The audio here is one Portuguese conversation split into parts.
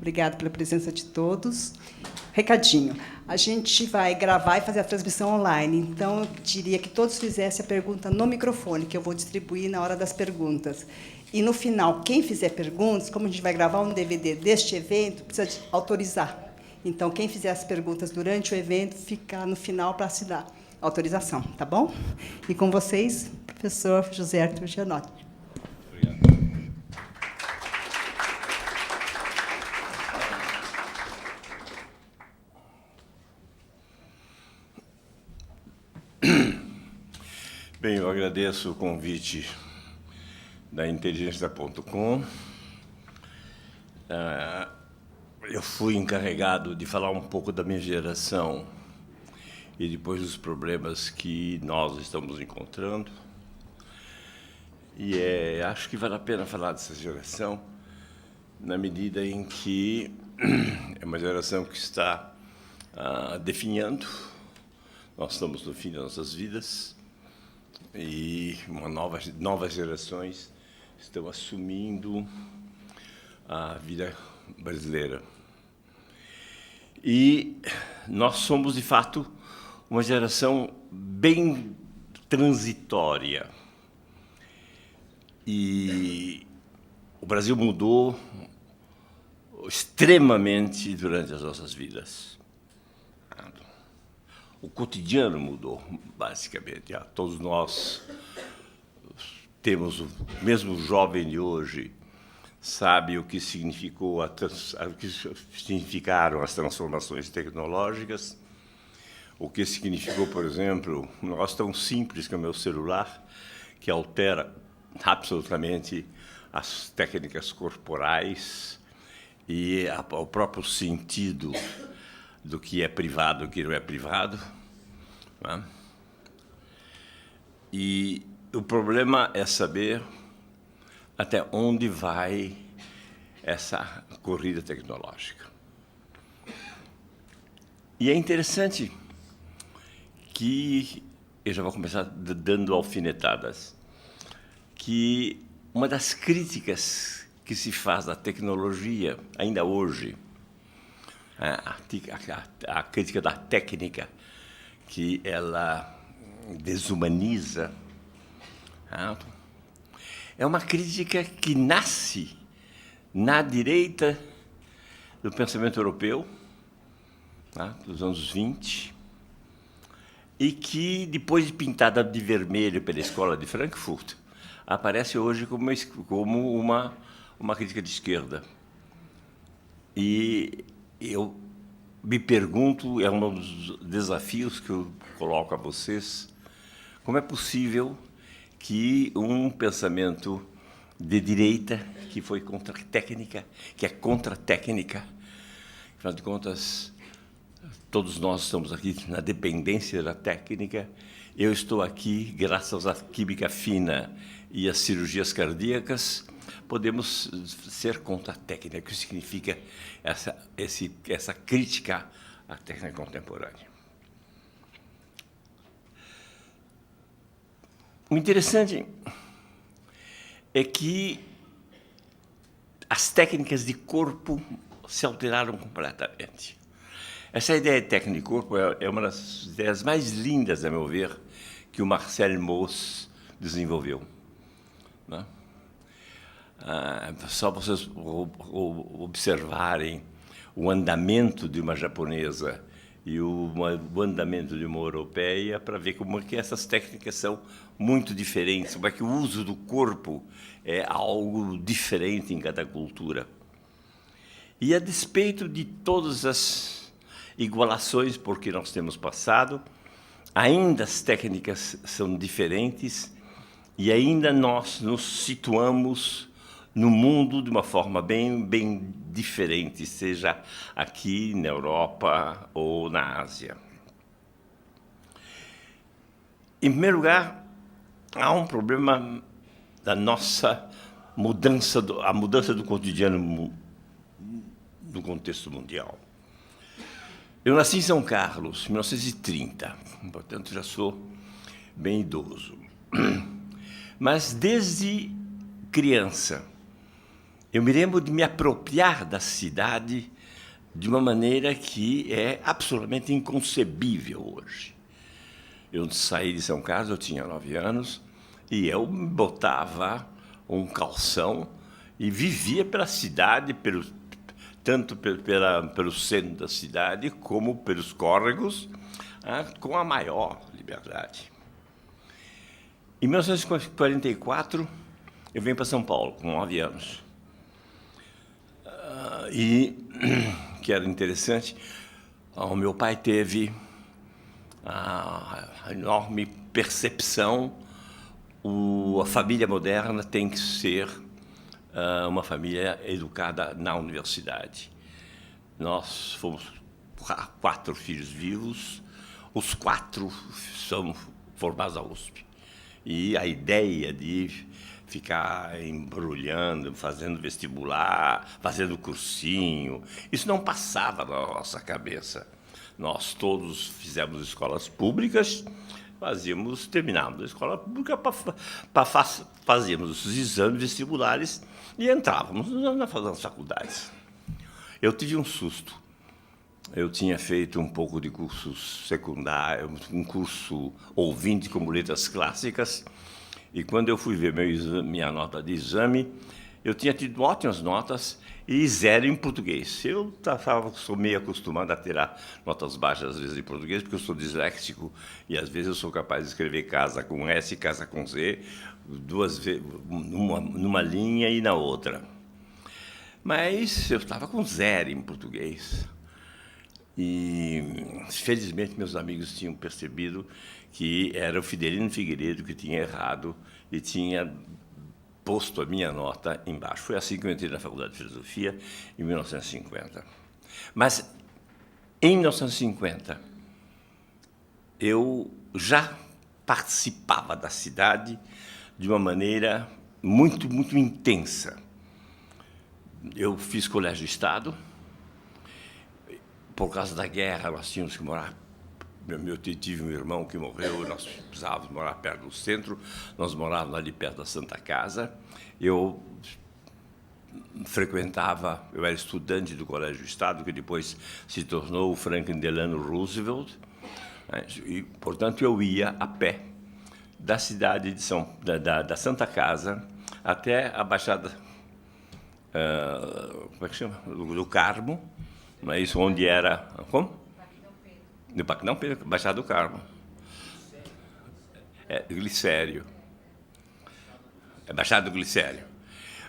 Obrigada pela presença de todos. Recadinho. A gente vai gravar e fazer a transmissão online. Então, eu diria que todos fizessem a pergunta no microfone, que eu vou distribuir na hora das perguntas. E, no final, quem fizer perguntas, como a gente vai gravar um DVD deste evento, precisa autorizar. Então, quem fizer as perguntas durante o evento, fica no final para se dar autorização, tá bom? E com vocês, professor José Arthur Gianotti. Obrigado. Bem, eu agradeço o convite da Inteligência.com. Eu fui encarregado de falar um pouco da minha geração e depois dos problemas que nós estamos encontrando. E acho que vale a pena falar dessa geração na medida em que é uma geração que está definhando. Nós estamos no fim das nossas vidas e novas gerações estão assumindo a vida brasileira. E nós somos, de fato, uma geração bem transitória. E o Brasil mudou extremamente durante as nossas vidas. O cotidiano mudou, basicamente. Todos nós temos, mesmo o jovem de hoje, sabe o que significaram as transformações tecnológicas, o que significou, por exemplo, um negócio tão simples que é o meu celular, que altera absolutamente as técnicas corporais e o próprio sentido do que é privado e o que não é privado. Né? E o problema é saber até onde vai essa corrida tecnológica. E é interessante que, eu já vou começar dando alfinetadas, que uma das críticas que se faz da tecnologia, ainda hoje, a crítica da técnica, que ela desumaniza, é uma crítica que nasce na direita do pensamento europeu, dos anos 20, e que, depois de pintada de vermelho pela Escola de Frankfurt, aparece hoje como uma crítica de esquerda. E eu me pergunto, é um dos desafios que eu coloco a vocês, como é possível que um pensamento de direita, que foi contra a técnica, que é contra a técnica, afinal de contas, todos nós estamos aqui na dependência da técnica, eu estou aqui, graças à química fina e às cirurgias cardíacas, podemos ser contra a técnica, que significa essa crítica à técnica contemporânea. O interessante é que as técnicas de corpo se alteraram completamente. Essa ideia de técnica de corpo é uma das ideias mais lindas, a meu ver, que o Marcel Mauss desenvolveu. Né? Só vocês observarem o andamento de uma japonesa e o andamento de uma europeia para ver como é que essas técnicas são muito diferentes, como é que o uso do corpo é algo diferente em cada cultura. E a despeito de todas as igualações por que nós temos passado, ainda as técnicas são diferentes e ainda nós nos situamos no mundo de uma forma bem diferente, seja aqui na Europa ou na Ásia. Em primeiro lugar, há um problema da nossa mudança, a mudança do cotidiano no contexto mundial. Eu nasci em São Carlos, em 1930, portanto já sou bem idoso. Mas desde criança eu me lembro de me apropriar da cidade de uma maneira que é absolutamente inconcebível hoje. Eu saí de São Carlos, eu tinha 9 anos, e eu botava um calção e vivia pela cidade, tanto pelo centro da cidade, como pelos córregos, com a maior liberdade. Em 1944, eu venho para São Paulo, com 9 anos. E, que era interessante, o meu pai teve a enorme percepção: a família moderna tem que ser uma família educada na universidade. Nós fomos 4 filhos vivos, os 4 são formados na USP. E a ideia de ficar embrulhando, fazendo vestibular, fazendo cursinho, isso não passava na nossa cabeça. Nós todos fizemos escolas públicas, terminávamos a escola pública, fazíamos os exames vestibulares e entrávamos nas faculdades. Eu tive um susto. Eu tinha feito um pouco de cursos secundários, um curso ouvinte como letras clássicas, e quando eu fui ver minha nota de exame, eu tinha tido ótimas notas e 0 em português. Eu sou meio acostumado a tirar notas baixas, às vezes, em português, porque eu sou disléxico e, às vezes, eu sou capaz de escrever casa com S, casa com Z, 2 vezes, numa linha e na outra. Mas eu estava com 0 em português. E, felizmente, meus amigos tinham percebido que era o Fidelino Figueiredo que tinha errado e tinha posto a minha nota embaixo. Foi assim que eu entrei na Faculdade de Filosofia, em 1950. Mas, em 1950, eu já participava da cidade de uma maneira muito, muito intensa. Eu fiz colégio de Estado. Por causa da guerra, nós tínhamos que morar. Eu tive um irmão que morreu, nós precisávamos morar perto do centro, nós morávamos ali perto da Santa Casa. Eu era estudante do Colégio do Estado, que depois se tornou o Franklin Delano Roosevelt, e, portanto, eu ia a pé da cidade da Santa Casa até a Baixada, como é que chama? Do Carmo. Não é isso? Onde era... Como? No Parque Dom Pedro, Baixada do Carmo. Glicério. Baixada do Glicério.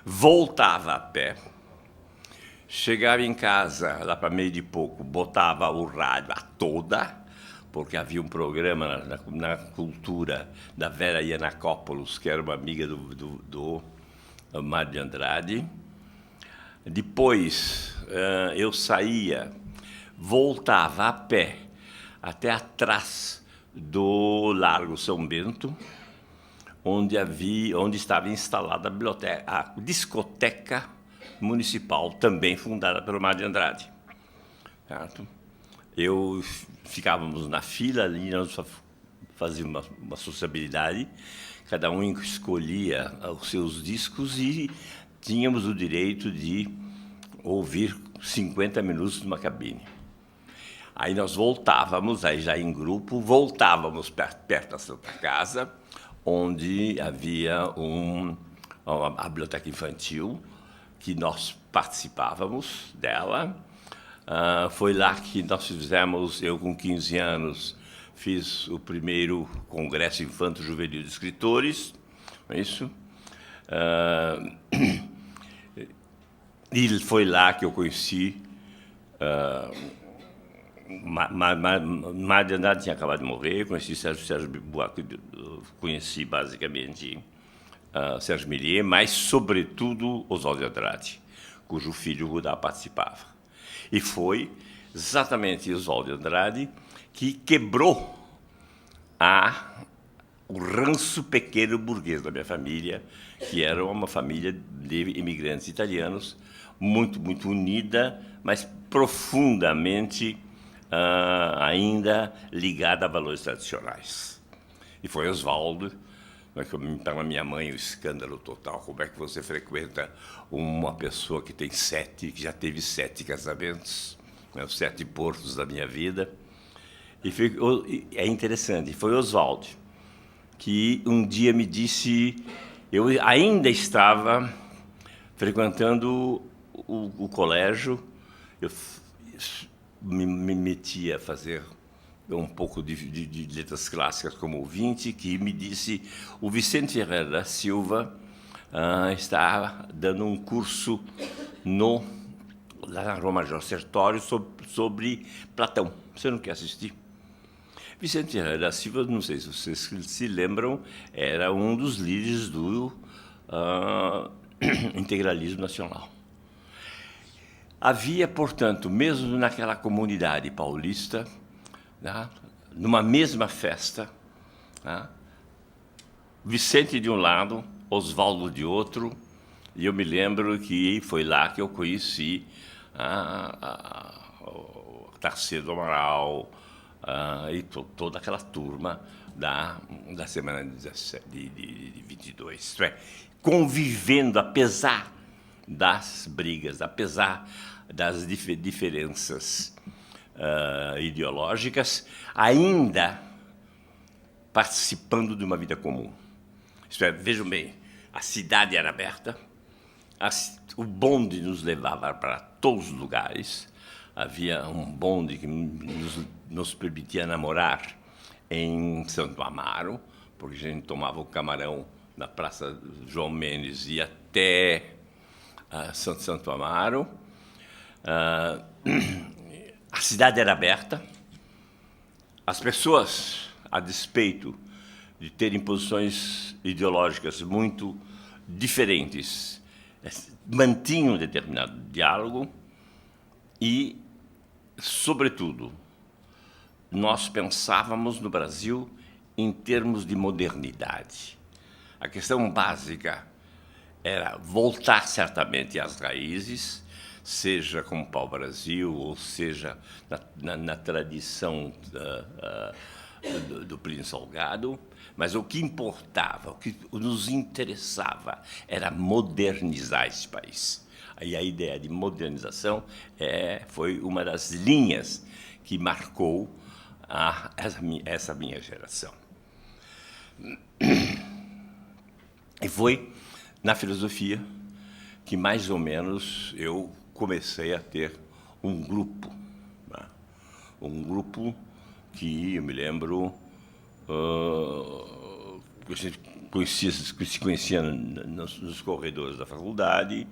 Voltava a pé. Chegava em casa, lá para meio de pouco, botava o rádio a toda, porque havia um programa na cultura da Vera Yanakopoulos, que era uma amiga do Mário de Andrade. Depois, eu saía, voltava a pé até atrás do Largo São Bento, onde estava instalada a discoteca municipal, também fundada pelo Mário de Andrade. Certo? Ficávamos na fila ali, nós fazíamos uma sociabilidade, cada um escolhia os seus discos e tínhamos o direito de ouvir 50 minutos numa cabine. Aí nós voltávamos, aí já em grupo, voltávamos perto da Santa Casa, onde havia uma biblioteca infantil, que nós participávamos dela. Foi lá que nós fizemos, eu com 15 anos, fiz o primeiro Congresso Infanto-Juvenil de Escritores, não é isso? E foi lá que eu conheci. Mário de Andrade tinha acabado de morrer, conheci Sérgio Buarque, conheci basicamente Sérgio Millier, mas, sobretudo, Oswald de Andrade, cujo filho Rudá participava. E foi exatamente Oswald de Andrade que quebrou o ranço pequeno burguês da minha família, que era uma família de imigrantes italianos, muito, muito unida, mas profundamente ainda ligada a valores tradicionais. E foi Oswaldo Para minha mãe, o escândalo total. Como é que você frequenta uma pessoa que tem que já teve 7 casamentos, né, os 7 portos da minha vida? É interessante, foi Oswald que um dia me disse, eu ainda estava frequentando o colégio, eu me metia a fazer um pouco de letras clássicas como ouvinte, que me disse, o Vicente Ferreira da Silva está dando um curso lá na Rua Major Sertório sobre Platão. Você não quer assistir? Vicente Ferreira da Silva, não sei se vocês se lembram, era um dos líderes do integralismo nacional. Havia, portanto, mesmo naquela comunidade paulista, né, numa mesma festa, né, Vicente de um lado, Oswaldo de outro, e eu me lembro que foi lá que eu conheci o Tarcísio do Amaral e toda aquela turma da semana de 22. Isto é, convivendo, apesar das brigas, apesar das diferenças ideológicas, ainda participando de uma vida comum. Isto é, vejam bem, a cidade era aberta, o bonde nos levava para todos os lugares, havia um bonde que nos permitia namorar em Santo Amaro, porque a gente tomava o camarão na Praça João Mendes e até Santo Amaro. A cidade era aberta, as pessoas, a despeito de terem posições ideológicas muito diferentes, mantinham um determinado diálogo e, sobretudo, nós pensávamos no Brasil em termos de modernidade. A questão básica era voltar certamente às raízes, seja com o pau-brasil, ou seja na tradição do Plínio Salgado, mas o que importava, o que nos interessava era modernizar esse país. Aí a ideia de modernização foi uma das linhas que marcou essa minha geração. E foi na filosofia que, mais ou menos, eu comecei a ter um grupo. Né? Um grupo que, eu me lembro, se conhecia nos corredores da faculdade,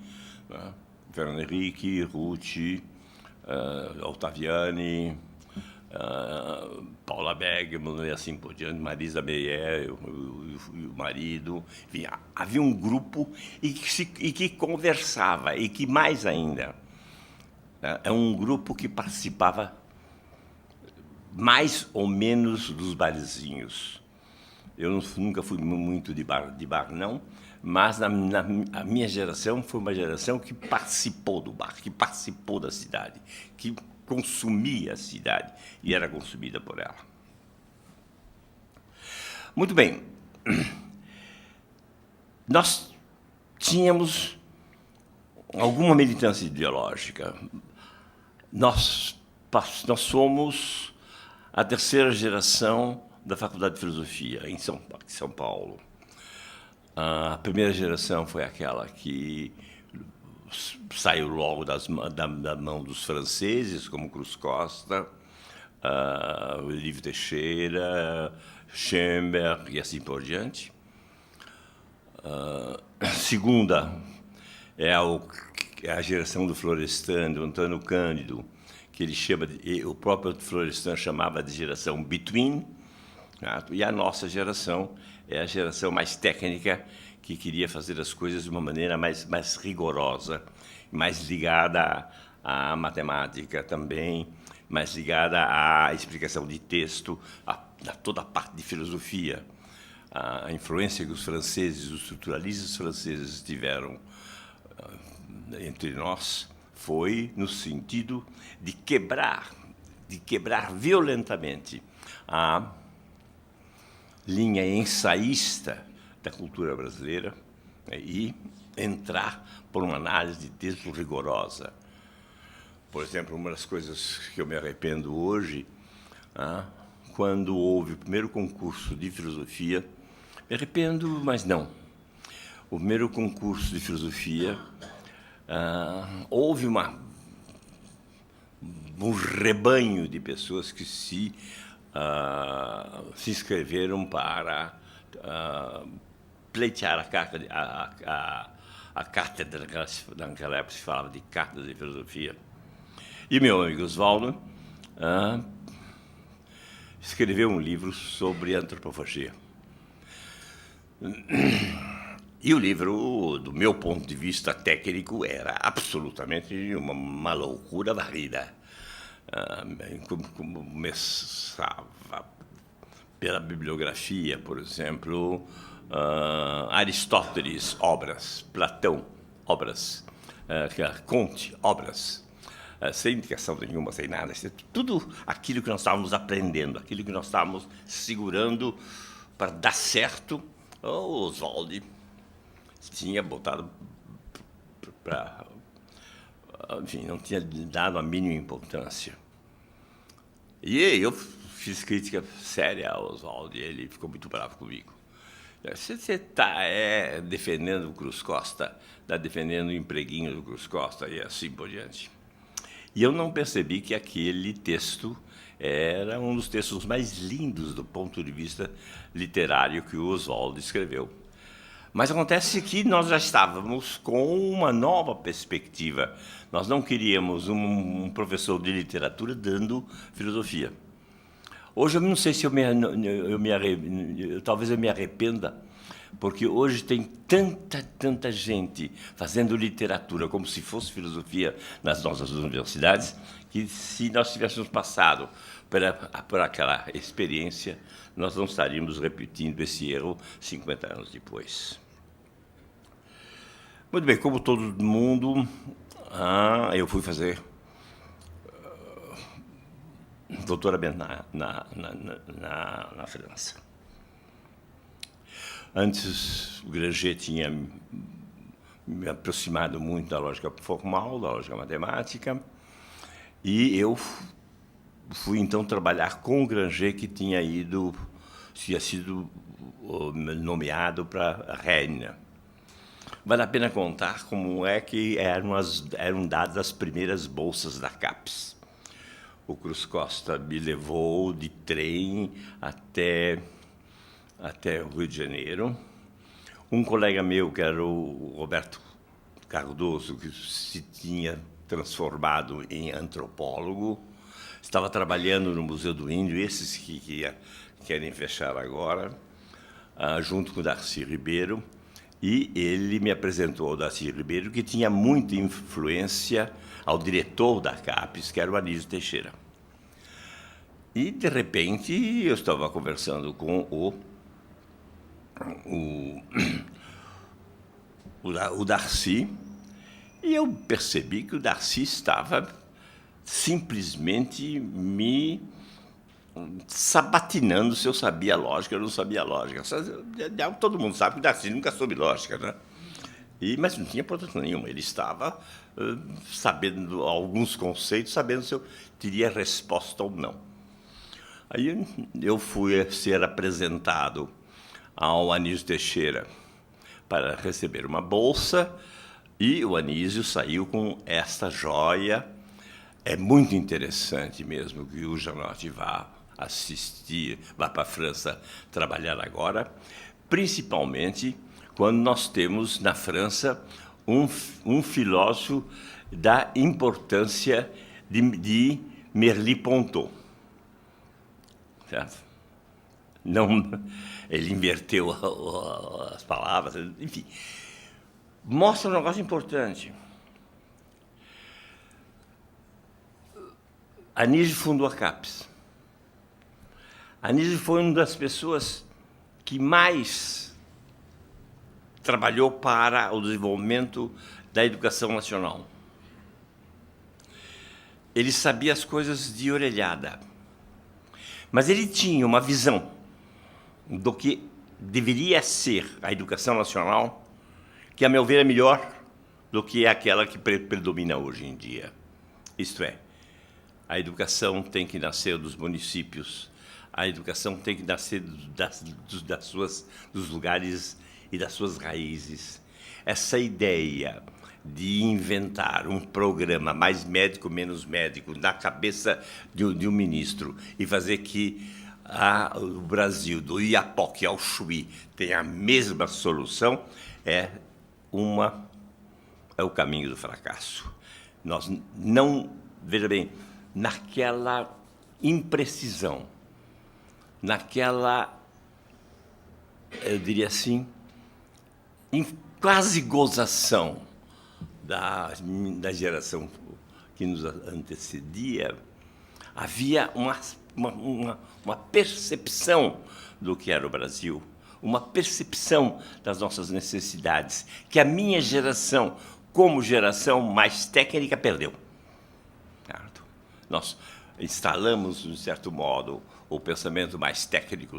né? Fernando Henrique, Ruth, Ottaviani, Paula Bergman e assim por diante, Marisa Meyer, o marido, enfim, havia um grupo e que conversava, e que mais ainda, é um grupo que participava mais ou menos dos barzinhos. Eu nunca fui muito de bar não, mas a minha geração foi uma geração que participou do bar, que participou da cidade, que consumia a cidade e era consumida por ela. Muito bem. Nós tínhamos alguma militância ideológica. Nós somos a terceira geração da Faculdade de Filosofia em São Paulo. A primeira geração foi aquela que saiu logo da mão dos franceses, como Cruz Costa, Olívio Teixeira, Schoenberg e assim por diante. Segunda é a geração do Florestan, do Antônio Cândido, que ele chama o próprio Florestan chamava de geração between, né? E a nossa geração é a geração mais técnica, que queria fazer as coisas de uma maneira mais rigorosa, mais ligada à matemática também, mais ligada à explicação de texto, a toda a parte de filosofia. A influência que os franceses, os estruturalistas franceses tiveram entre nós foi no sentido de quebrar violentamente a linha ensaísta da cultura brasileira, né, e entrar por uma análise de texto rigorosa. Por exemplo, uma das coisas que eu me arrependo hoje, quando houve o primeiro concurso de filosofia, me arrependo, mas não. O primeiro concurso de filosofia, houve um rebanho de pessoas que se inscreveram para pleitear a cátedra, naquela época se falava de cátedra de filosofia. E meu amigo Oswaldo escreveu um livro sobre antropofagia. E o livro, do meu ponto de vista técnico, era absolutamente uma loucura varrida. Começava pela bibliografia, por exemplo, Aristóteles, obras, Platão, obras, Conte, obras, sem indicação nenhuma, sem nada, tudo aquilo que nós estávamos aprendendo, aquilo que nós estávamos segurando para dar certo. O Oswald tinha botado para... Enfim, não tinha dado a mínima importância. E eu fiz crítica séria ao Oswald e ele ficou muito bravo comigo. Você está defendendo o Cruz Costa, está defendendo o empreguinho do Cruz Costa e assim por diante. E eu não percebi que aquele texto era um dos textos mais lindos do ponto de vista literário que o Oswald escreveu. Mas acontece que nós já estávamos com uma nova perspectiva. Nós não queríamos um professor de literatura dando filosofia. Hoje eu não sei se talvez eu me arrependa, porque hoje tem tanta gente fazendo literatura como se fosse filosofia nas nossas universidades, que se nós tivéssemos passado por aquela experiência, nós não estaríamos repetindo esse erro 50 anos depois. Muito bem, como todo mundo, eu fui fazer doutoramento na França. Antes, o Granger tinha me aproximado muito da lógica formal, da lógica matemática, e eu fui, então, trabalhar com o Granger, que tinha sido nomeado para Rennes. Vale a pena contar como é que eram dadas as primeiras bolsas da CAPES. O Cruz Costa me levou de trem até o Rio de Janeiro. Um colega meu, que era o Roberto Cardoso, que se tinha transformado em antropólogo, estava trabalhando no Museu do Índio, esses que querem fechar agora, junto com o Darcy Ribeiro, e ele me apresentou ao Darcy Ribeiro, que tinha muita influência ao diretor da CAPES, que era o Anísio Teixeira. E, de repente, eu estava conversando com o Darcy, e eu percebi que o Darcy estava simplesmente me sabatinando se eu sabia lógica ou não sabia lógica. Todo mundo sabe que o Darcy nunca soube lógica, né? Mas não tinha importância nenhuma. Ele estava sabendo alguns conceitos, sabendo se eu teria resposta ou não. Aí eu fui ser apresentado ao Anísio Teixeira para receber uma bolsa, e o Anísio saiu com esta joia. É muito interessante mesmo que o Janotti vá para a França trabalhar agora, principalmente quando nós temos na França um filósofo da importância de Merleau-Ponty. Certo? Não, ele inverteu as palavras, enfim. Mostra um negócio importante. Anísio fundou a CAPES. Anísio foi uma das pessoas que mais trabalhou para o desenvolvimento da educação nacional. Ele sabia as coisas de orelhada, mas ele tinha uma visão do que deveria ser a educação nacional, que, a meu ver, é melhor do que aquela que predomina hoje em dia. Isto é, a educação tem que nascer dos municípios, a educação tem que nascer dos lugares e das suas raízes. Essa ideia de inventar um programa mais médico, menos médico, na cabeça de um ministro e fazer que o Brasil, do Iapoque ao Chuí, tenha a mesma solução, é o caminho do fracasso. Nós não, veja bem, naquela imprecisão, naquela, eu diria assim, quase gozação da geração que nos antecedia, havia uma percepção do que era o Brasil, uma percepção das nossas necessidades, que a minha geração, como geração mais técnica, perdeu. Certo? Nós instalamos, de certo modo, o pensamento mais técnico,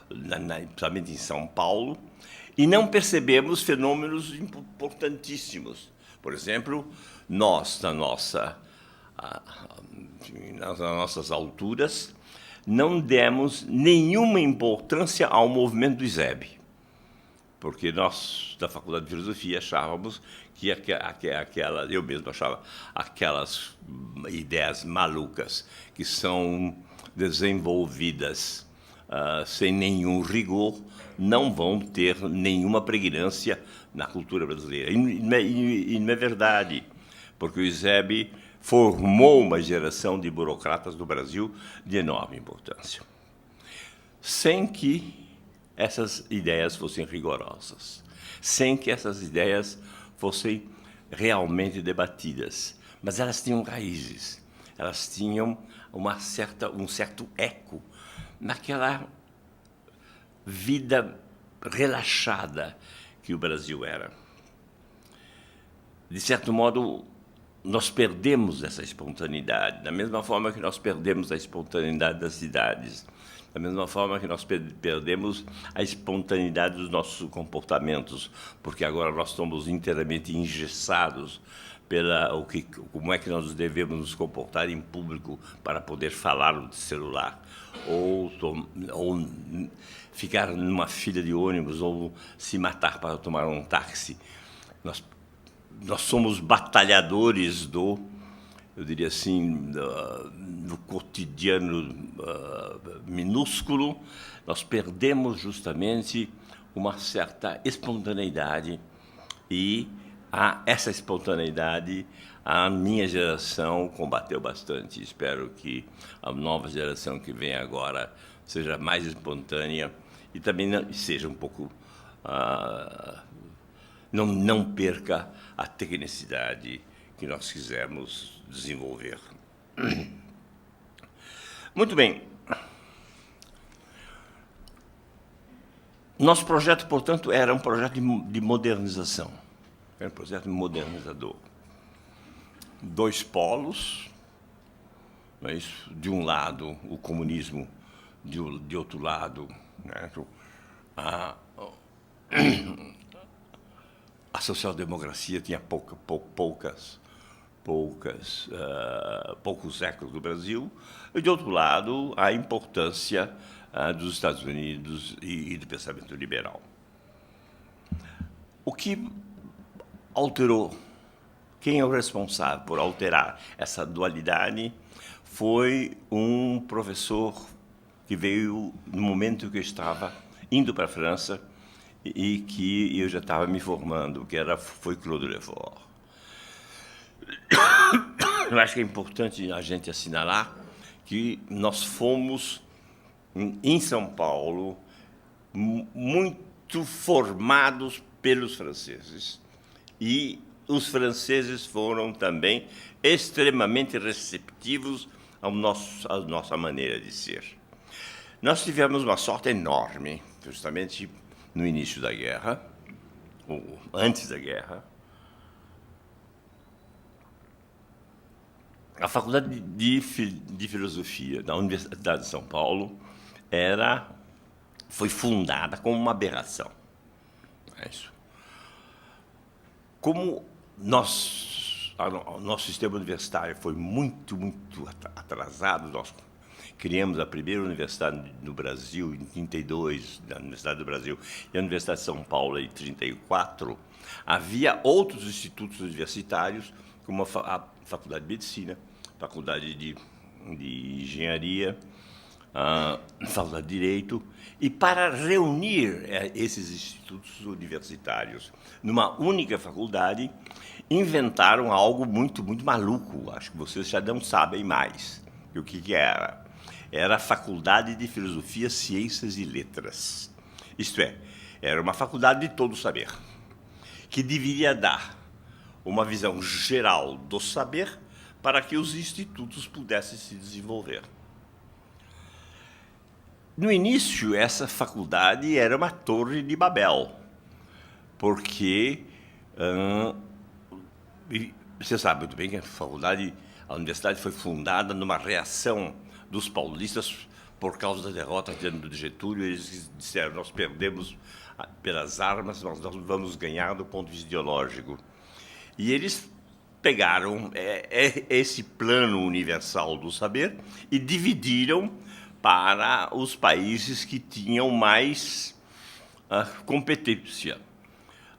principalmente em São Paulo, e não percebemos fenômenos importantíssimos. Por exemplo, nós, nas nossas alturas, não demos nenhuma importância ao movimento do ISEB, porque nós, da Faculdade de Filosofia, achávamos que eu mesmo achava, aquelas ideias malucas que são desenvolvidas sem nenhum rigor, não vão ter nenhuma pregnância na cultura brasileira. E não é verdade, porque o ISEB formou uma geração de burocratas do Brasil de enorme importância, sem que essas ideias fossem rigorosas, sem que essas ideias fossem realmente debatidas. Mas elas tinham raízes, elas tinham um certo eco naquela vida relaxada que o Brasil era. De certo modo, nós perdemos essa espontaneidade, da mesma forma que nós perdemos a espontaneidade das cidades, da mesma forma que nós perdemos a espontaneidade dos nossos comportamentos, porque agora nós estamos inteiramente engessados como é que nós devemos nos comportar em público para poder falar no celular, ou ficar numa fila de ônibus, ou se matar para tomar um táxi. Nós somos batalhadores eu diria assim, do cotidiano minúsculo. Nós perdemos justamente uma certa espontaneidade, e essa espontaneidade a minha geração combateu bastante. Espero que a nova geração que vem agora seja mais espontânea e também seja um pouco... não perca a tecnicidade que nós quisermos desenvolver. Muito bem. Nosso projeto, portanto, era um projeto de modernização. Era um projeto modernizador. 2 polos, não é isso? De um lado, o comunismo, de outro lado, né? A social-democracia tinha poucos séculos no Brasil, e, de outro lado, a importância dos Estados Unidos e do pensamento liberal. O que alterou, quem é o responsável por alterar essa dualidade, foi um professor que veio no momento que eu estava indo para a França e que eu já estava me formando, foi Claude Lefort. Eu acho que é importante a gente assinalar que nós fomos, em São Paulo, muito formados pelos franceses, e os franceses foram também extremamente receptivos à nossa maneira de ser. Nós tivemos uma sorte enorme, justamente no início da guerra, ou antes da guerra. A Faculdade de Filosofia da Universidade de São Paulo era foi fundada como uma aberração. É isso. Como o nosso sistema universitário foi muito atrasado, nós criamos a primeira universidade no Brasil em 32, a Universidade do Brasil, e a Universidade de São Paulo em 34, havia outros institutos universitários, como a Faculdade de Medicina, Faculdade de Engenharia, a Faculdade de Direito, e para reunir esses institutos universitários numa única faculdade, inventaram algo muito maluco. Acho que vocês já não sabem mais o que era. Era a Faculdade de Filosofia, Ciências e Letras. Isto é, era uma faculdade de todo o saber, que deveria dar uma visão geral do saber para que os institutos pudessem se desenvolver. No início, essa faculdade era uma torre de Babel, porque você sabe muito bem que a universidade foi fundada numa reação dos paulistas por causa da derrota diante de Getúlio. Eles disseram: nós perdemos pelas armas, mas nós vamos ganhar do ponto de vista ideológico. E eles pegaram esse plano universal do saber e dividiram para os países que tinham mais competência.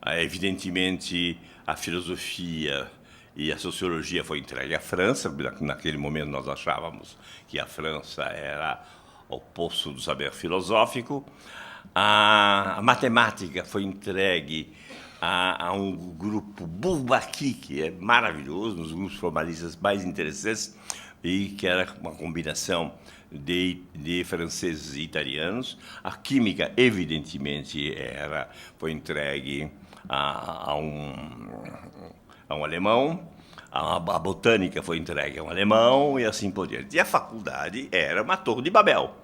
Evidentemente, a filosofia e a sociologia foi entregue à França. Naquele momento, nós achávamos que a França era o poço do saber filosófico. A matemática foi entregue a um grupo Bourbaki, que é maravilhoso, um dos grupos formalistas mais interessantes, e que era uma combinação de franceses e italianos. A química, evidentemente, foi entregue a um alemão. A botânica foi entregue a um alemão e assim por diante. E a faculdade era uma torre de Babel.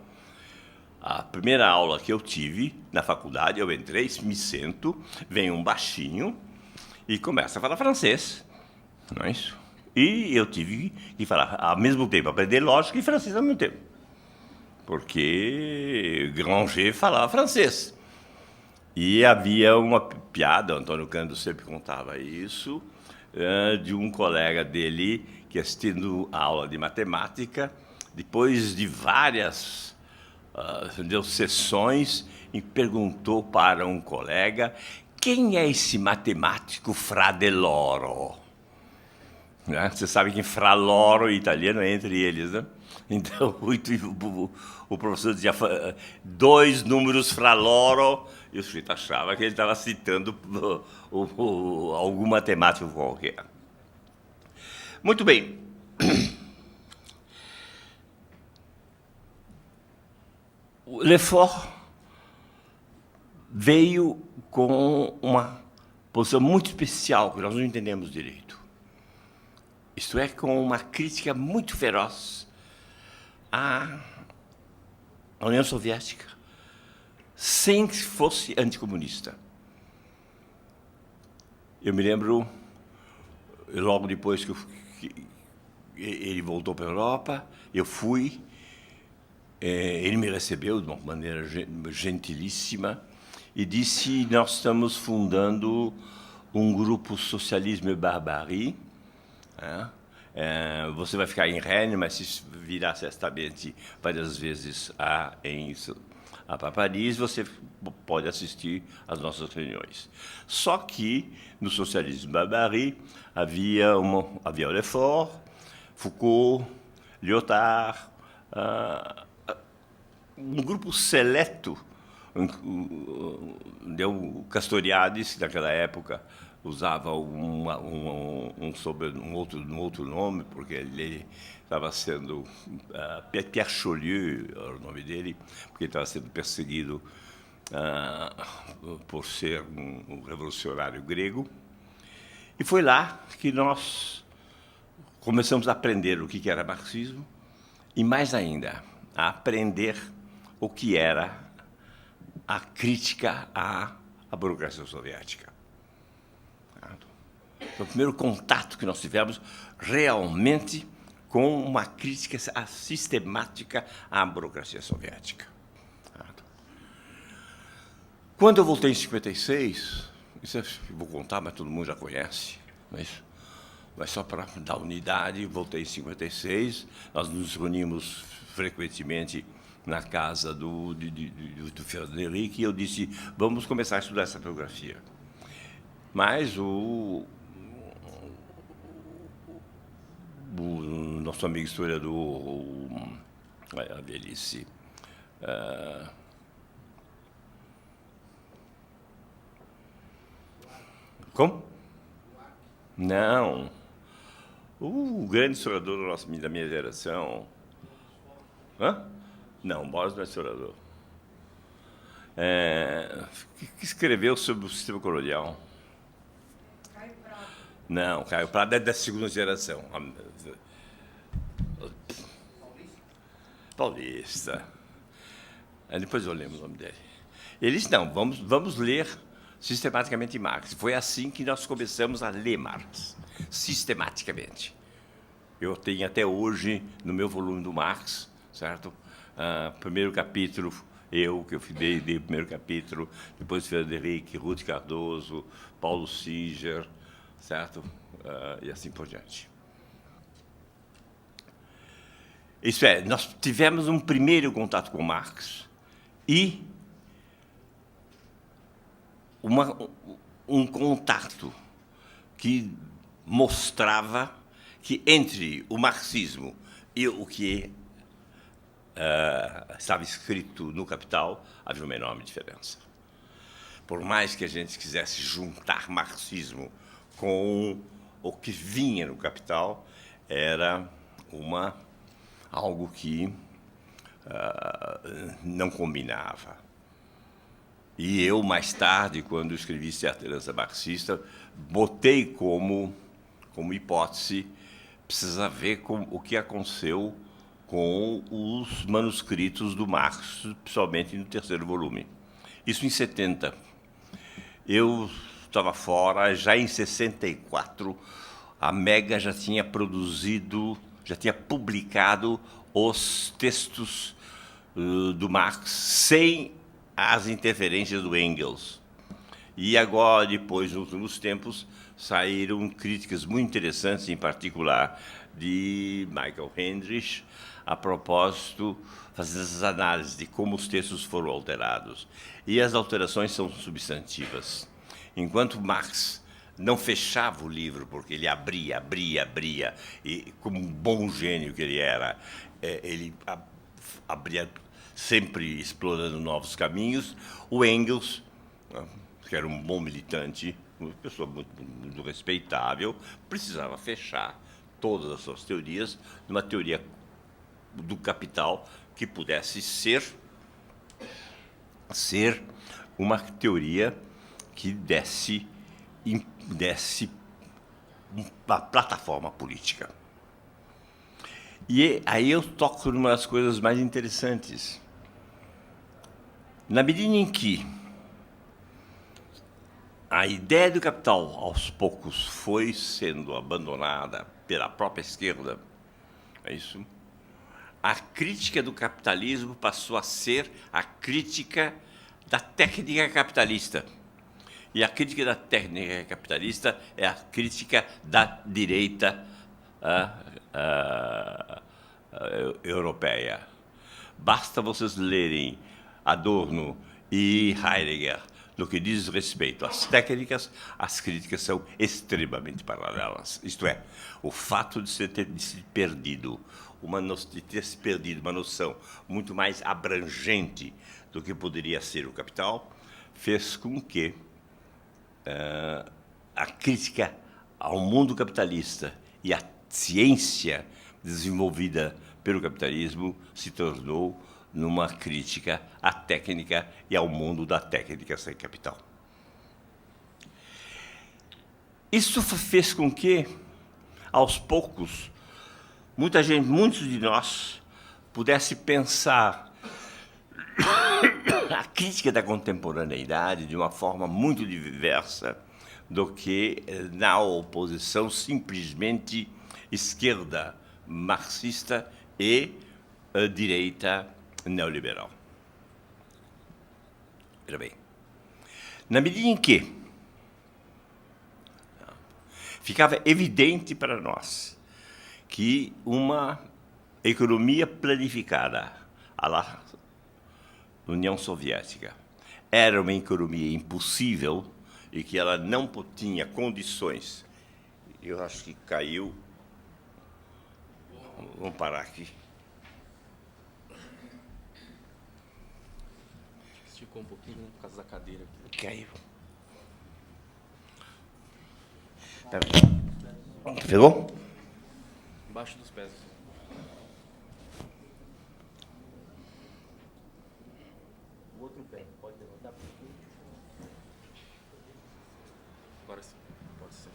A primeira aula que eu tive na faculdade, eu entrei, me sento, vem um baixinho e começa a falar francês. Não é isso? E eu tive que falar ao mesmo tempo, aprender lógica e francês ao mesmo tempo. Porque Granger falava francês. E havia uma piada, o Antônio Cândido sempre contava isso, de um colega dele que, assistindo a aula de matemática, depois de várias deu sessões, e perguntou para um colega: quem é esse matemático Fra Deloro? Você sabe que Fra Loro em italiano é entre eles, né? Então, o professor dizia 2 números Fra Loro, e o sujeito achava que ele estava citando algum matemático qualquer. Muito bem. O Lefort veio com uma posição muito especial, que nós não entendemos direito. Isto é, com uma crítica muito feroz à União Soviética, sem que fosse anticomunista. Eu me lembro, logo depois que ele voltou para a Europa, eu fui. Ele me recebeu de uma maneira gentilíssima e disse: nós estamos fundando um grupo Socialisme e Barbarie. Você vai ficar em Rennes, mas se virar certamente várias vezes para Paris, você pode assistir às nossas reuniões. Só que no Socialisme e Barbarie havia o Lefort, Foucault, Lyotard, um grupo seleto, o Castoriadis, naquela época, usava um outro nome, porque ele estava sendo... Pierre Chaulieu era o nome dele, porque ele estava sendo perseguido por ser um revolucionário grego. E foi lá que nós começamos a aprender o que era marxismo e, mais ainda, a aprender o que era a crítica à burocracia soviética. Foi o primeiro contato que nós tivemos realmente com uma crítica sistemática à burocracia soviética. Quando eu voltei em 56, isso eu vou contar, mas todo mundo já conhece, mas só para dar unidade, voltei em 56, nós nos reunimos frequentemente na casa do Fernando Henrique, e eu disse, vamos começar a estudar essa biografia. Mas o nosso amigo historiador, a velhice, como? Não. O grande historiador da minha geração. Hã? Não, Boris não é historiador. Que escreveu sobre o sistema colonial. Caio Prado. Não, Caio Prado é da segunda geração. Paulista. Depois eu lembro o nome dele. Ele disse, não, vamos ler sistematicamente Marx. Foi assim que nós começamos a ler Marx, sistematicamente. Eu tenho até hoje, no meu volume do Marx, certo? Primeiro capítulo, que eu dei o primeiro capítulo, depois Fernando Henrique, Ruth Cardoso, Paulo Singer, certo? E assim por diante. Isso é, nós tivemos um primeiro contato com Marx e um contato que mostrava que entre o marxismo e o que estava escrito no Capital havia uma enorme diferença. Por mais que a gente quisesse juntar marxismo com o que vinha no Capital, era algo que não combinava. E eu, mais tarde, quando escrevi Certa Herança Marxista, botei como hipótese, precisa ver o que aconteceu com os manuscritos do Marx, principalmente no terceiro volume. Isso em 70. Eu estava fora, já em 64, a Mega já tinha publicado os textos do Marx sem as interferências do Engels. E agora, depois, nos últimos tempos, saíram críticas muito interessantes, em particular de Michael Hendrich, a propósito, fazendo essas análises de como os textos foram alterados. E as alterações são substantivas. Enquanto Marx não fechava o livro, porque ele abria, e como um bom gênio que ele era, ele abria sempre explorando novos caminhos. O Engels, que era um bom militante, uma pessoa muito respeitável, precisava fechar todas as suas teorias numa teoria do Capital que pudesse ser uma teoria que desse uma plataforma política. E aí eu toco numa das coisas mais interessantes. Na medida em que a ideia do Capital, aos poucos, foi sendo abandonada pela própria esquerda, é isso? A crítica do capitalismo passou a ser a crítica da técnica capitalista. E a crítica da técnica capitalista é a crítica da direita europeia. Basta vocês lerem Adorno e Heidegger no que diz respeito às técnicas, as críticas são extremamente paralelas. Isto é, o fato de ter se perdido uma noção muito mais abrangente do que poderia ser o Capital, fez com que a crítica ao mundo capitalista e a ciência desenvolvida pelo capitalismo se tornou numa crítica à técnica e ao mundo da técnica sem capital. Isso fez com que, aos poucos, muitos de nós pudesse pensar a crítica da contemporaneidade de uma forma muito diversa do que na oposição simplesmente esquerda marxista e direita neoliberal. Veja bem, Na medida em que ficava evidente para nós que uma economia planificada à la União Soviética era uma economia impossível e que ela não tinha condições. Eu acho que caiu. Vamos parar aqui. Esticou um pouquinho, né, por causa da cadeira aqui. Caiu. Pegou? Embaixo dos pés. O outro pé, pode levantar? Agora sim, pode ser.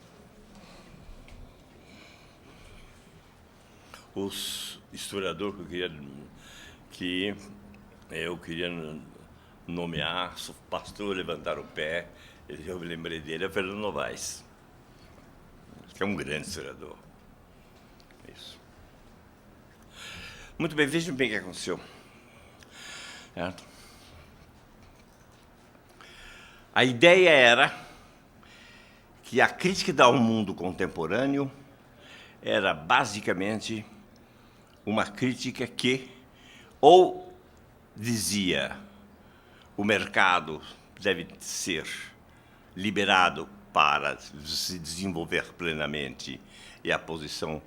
Os historiador que eu queria nomear, o pastor levantar o pé, eu me lembrei dele, é Fernando Novaes, que é um grande historiador. Isso. Muito bem, vejam bem o que aconteceu. Certo? A ideia era que a crítica ao mundo contemporâneo era basicamente uma crítica que ou dizia o mercado deve ser liberado para se desenvolver plenamente, e a posição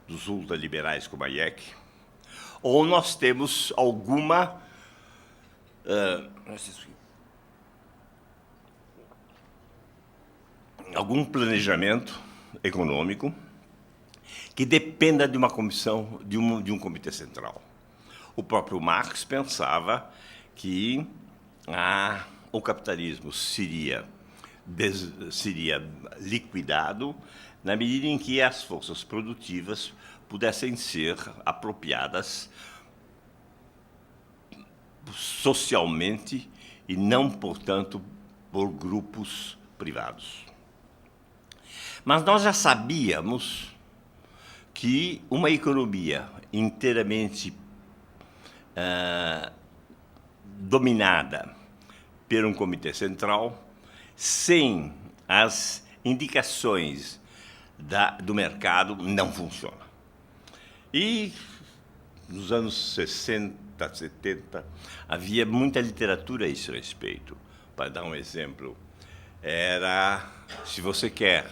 dos ultraliberais como Hayek, ou nós temos algum planejamento econômico que dependa de uma comissão, de um comitê central. O próprio Marx pensava que o capitalismo seria liquidado na medida em que as forças produtivas pudessem ser apropriadas socialmente e não, portanto, por grupos privados. Mas nós já sabíamos que uma economia inteiramente dominada por um comitê central, sem as indicações do mercado, não funciona. E nos anos 60, 70, havia muita literatura a esse respeito. Para dar um exemplo, se você quer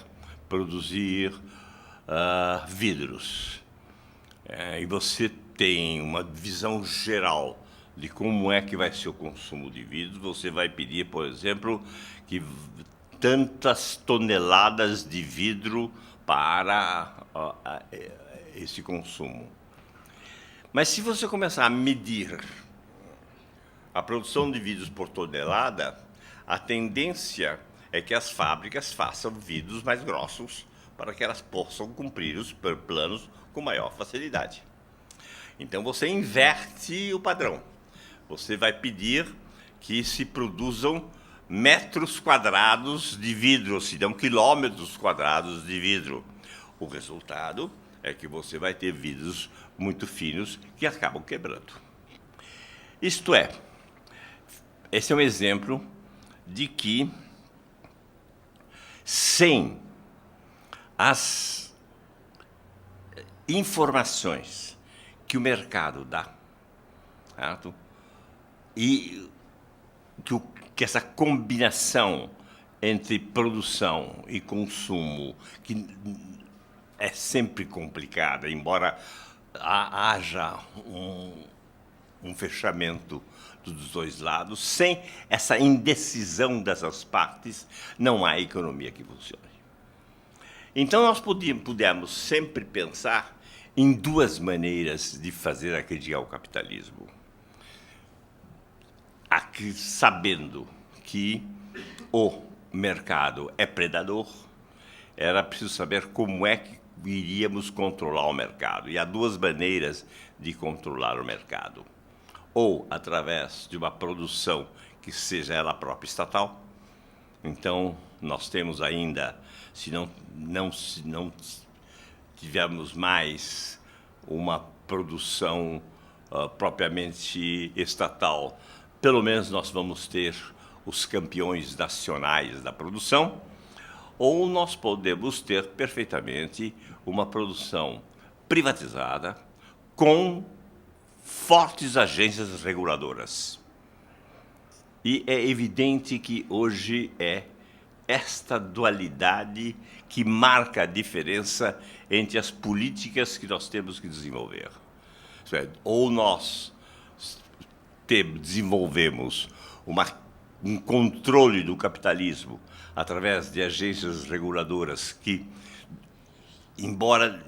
produzir vidros, e você tem uma visão geral de como é que vai ser o consumo de vidros, você vai pedir, por exemplo, que tantas toneladas de vidro para esse consumo. Mas se você começar a medir a produção de vidros por tonelada, a tendência é que as fábricas façam vidros mais grossos para que elas possam cumprir os planos com maior facilidade. Então, você inverte o padrão. Você vai pedir que se produzam metros quadrados de vidro, se não quilômetros quadrados de vidro. O resultado é que você vai ter vidros muito finos que acabam quebrando. Isto é, esse é um exemplo de que, sem as informações que o mercado dá, certo? E que essa combinação entre produção e consumo, que é sempre complicada, embora haja um fechamento dos dois lados, sem essa indecisão dessas partes, não há economia que funcione. Então, nós pudemos sempre pensar em duas maneiras de fazer a crítica ao capitalismo. Sabendo que o mercado é predador, era preciso saber como é que iríamos controlar o mercado. E há duas maneiras de controlar o mercado. Ou através de uma produção que seja ela própria estatal. Então, nós temos ainda, se não tivermos mais uma produção propriamente estatal, pelo menos nós vamos ter os campeões nacionais da produção, ou nós podemos ter perfeitamente uma produção privatizada com fortes agências reguladoras. E é evidente que hoje é esta dualidade que marca a diferença entre as políticas que nós temos que desenvolver. Isso é, ou nós desenvolvemos um controle do capitalismo através de agências reguladoras que, embora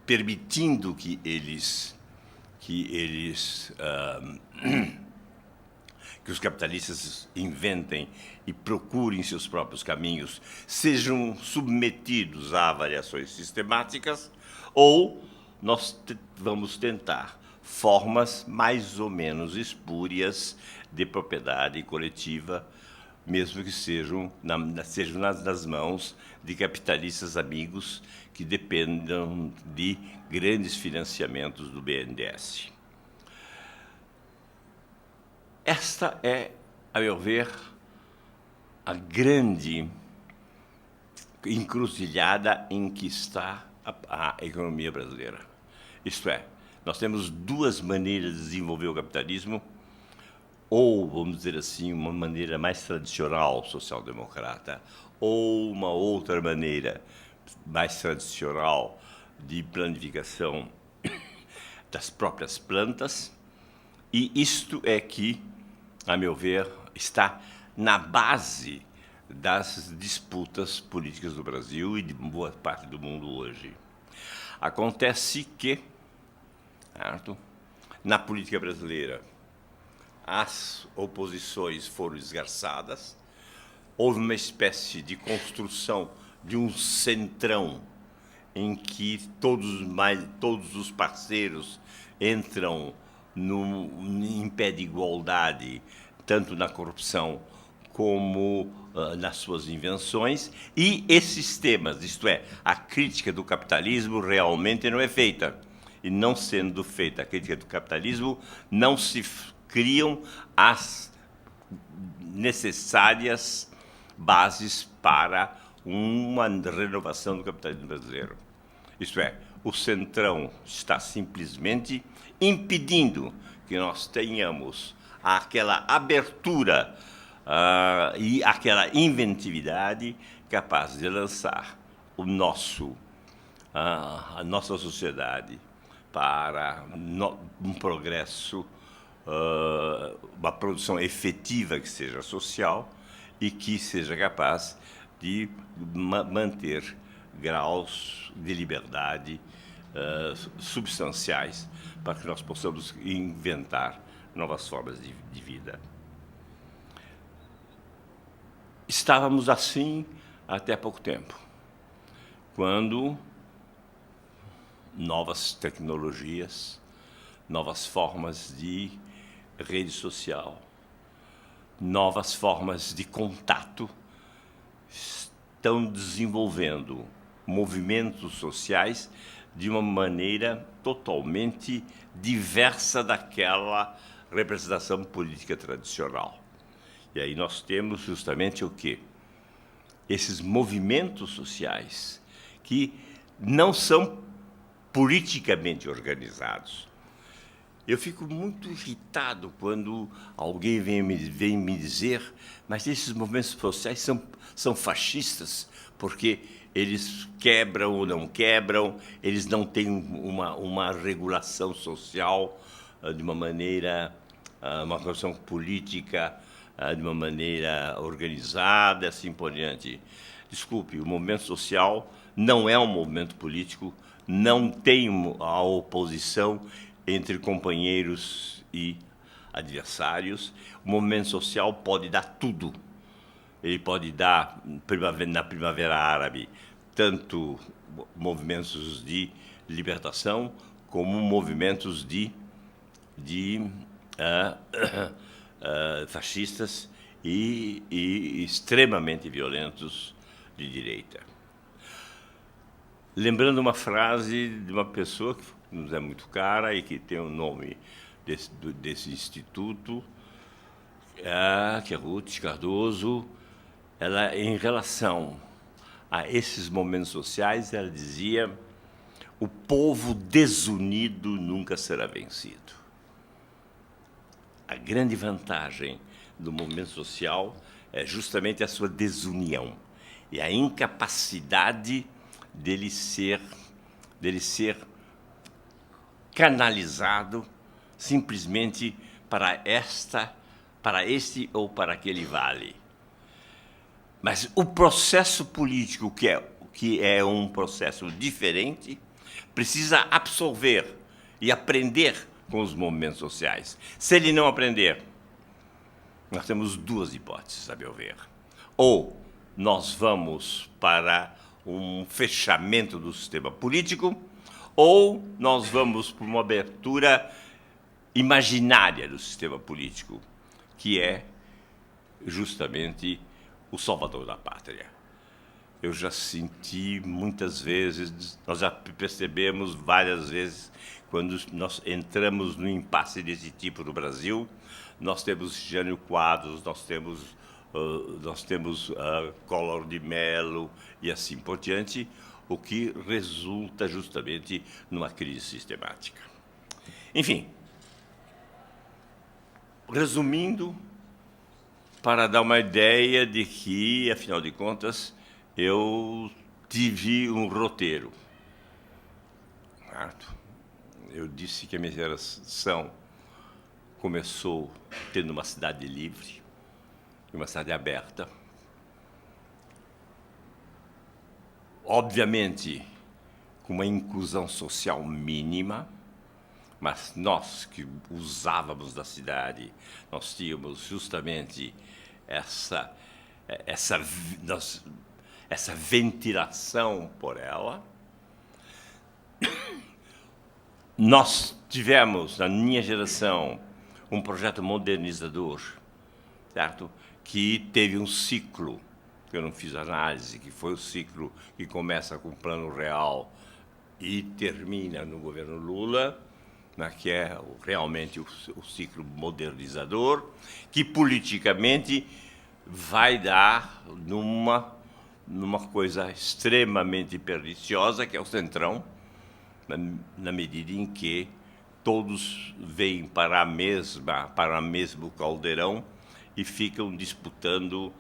permitindo que os capitalistas inventem e procurem seus próprios caminhos, sejam submetidos a avaliações sistemáticas, ou nós vamos tentar formas mais ou menos espúrias de propriedade coletiva, mesmo que sejam nas mãos de capitalistas amigos que dependam de grandes financiamentos do BNDES. Esta é, a meu ver, a grande encruzilhada em que está a economia brasileira. Isto é, nós temos duas maneiras de desenvolver o capitalismo, ou, vamos dizer assim, uma maneira mais tradicional social-democrata, ou uma outra maneira mais tradicional de planificação das próprias plantas, e isto é que, a meu ver, está na base das disputas políticas do Brasil e de boa parte do mundo hoje. Acontece que, certo, na política brasileira, as oposições foram esgarçadas, houve uma espécie de construção de um centrão em que todos os parceiros entram em pé de igualdade, tanto na corrupção como nas suas invenções, e esses temas, isto é, a crítica do capitalismo realmente não é feita. E não sendo feita a crítica do capitalismo, não se criam as necessárias bases para uma renovação do capitalismo brasileiro. Isto é, o centrão está simplesmente impedindo que nós tenhamos aquela abertura e aquela inventividade capaz de lançar a nossa sociedade para um progresso, uma produção efetiva que seja social e que seja capaz de manter graus de liberdade substanciais para que nós possamos inventar novas formas de vida. Estávamos assim até há pouco tempo, quando novas tecnologias, novas formas de rede social, novas formas de contato estão desenvolvendo movimentos sociais de uma maneira totalmente diversa daquela representação política tradicional. E aí nós temos justamente o quê? Esses movimentos sociais que não são politicamente organizados. Eu fico muito irritado quando alguém vem me dizer, mas esses movimentos sociais são fascistas, porque eles quebram ou não quebram, eles não têm uma regulação social de uma maneira, uma regulação política de uma maneira organizada, assim por diante. Desculpe, o movimento social não é um movimento político, não tem a oposição entre companheiros e adversários. O movimento social pode dar tudo. Ele pode dar, na Primavera Árabe, tanto movimentos de libertação como movimentos de fascistas e extremamente violentos de direita. Lembrando uma frase de uma pessoa que nos é muito cara e que tem o nome desse instituto, que é Ruth Cardoso, ela, em relação a esses momentos sociais, ela dizia: o povo desunido nunca será vencido. A grande vantagem do movimento social é justamente a sua desunião e a incapacidade dele ser canalizado simplesmente para este ou para aquele vale. Mas o processo político, que é um processo diferente, precisa absorver e aprender com os movimentos sociais. Se ele não aprender, nós temos duas hipóteses, a meu ver. Ou nós vamos para um fechamento do sistema político, ou nós vamos para uma abertura imaginária do sistema político, que é justamente o salvador da pátria. Eu já senti muitas vezes, nós já percebemos várias vezes, quando nós entramos no impasse desse tipo no Brasil, nós temos Jânio Quadros, nós temos Collor de Mello e assim por diante, o que resulta justamente numa crise sistemática. Enfim, resumindo, para dar uma ideia de que, afinal de contas, eu tive um roteiro. Certo? Eu disse que a minha geração começou tendo uma cidade livre, uma cidade aberta. Obviamente, com uma inclusão social mínima, mas nós que usávamos da cidade, nós tínhamos justamente essa ventilação por ela. Nós tivemos, na minha geração, um projeto modernizador, certo? Que teve um ciclo, que eu não fiz análise, que foi o ciclo que começa com o Plano Real e termina no governo Lula, né, que é realmente o ciclo modernizador, que politicamente vai dar numa coisa extremamente perniciosa, que é o Centrão, na medida em que todos vêm para o mesmo caldeirão e ficam disputando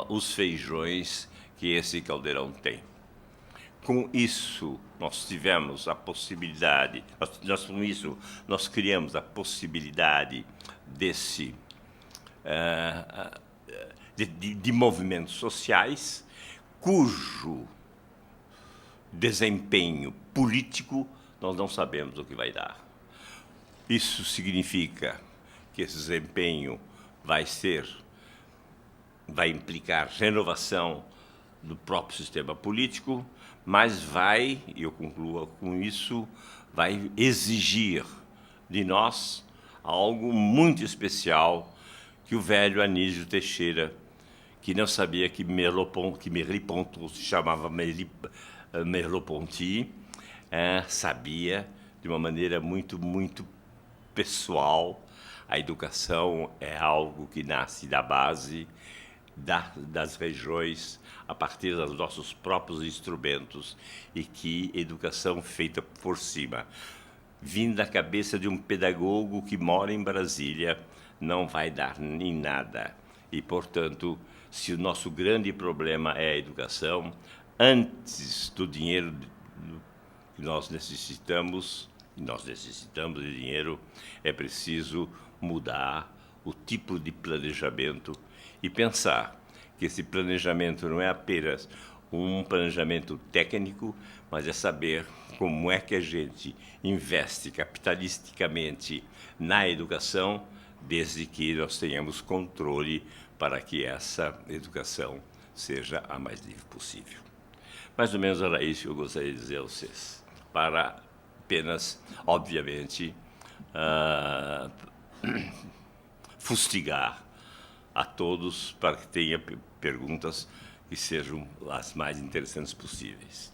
os feijões que esse caldeirão tem. Com isso, nós tivemos a possibilidade, com isso, nós criamos a possibilidade de movimentos sociais cujo desempenho político nós não sabemos o que vai dar. Isso significa que esse desempenho vai implicar renovação do próprio sistema político, mas e eu concluo com isso, vai exigir de nós algo muito especial que o velho Anísio Teixeira, que não sabia que Merleau-Ponty se chamava Merleau-Ponty, sabia de uma maneira muito, muito pessoal. A educação é algo que nasce da base, das regiões, a partir dos nossos próprios instrumentos, e que educação feita por cima, vindo da cabeça de um pedagogo que mora em Brasília, não vai dar em nada. E, portanto, se o nosso grande problema é a educação, antes do dinheiro que nós necessitamos de dinheiro, é preciso mudar o tipo de planejamento e pensar que esse planejamento não é apenas um planejamento técnico, mas é saber como é que a gente investe capitalisticamente na educação, desde que nós tenhamos controle para que essa educação seja a mais livre possível. Mais ou menos era isso que eu gostaria de dizer a vocês, para apenas, obviamente, fustigar a todos para que tenha perguntas que sejam as mais interessantes possíveis.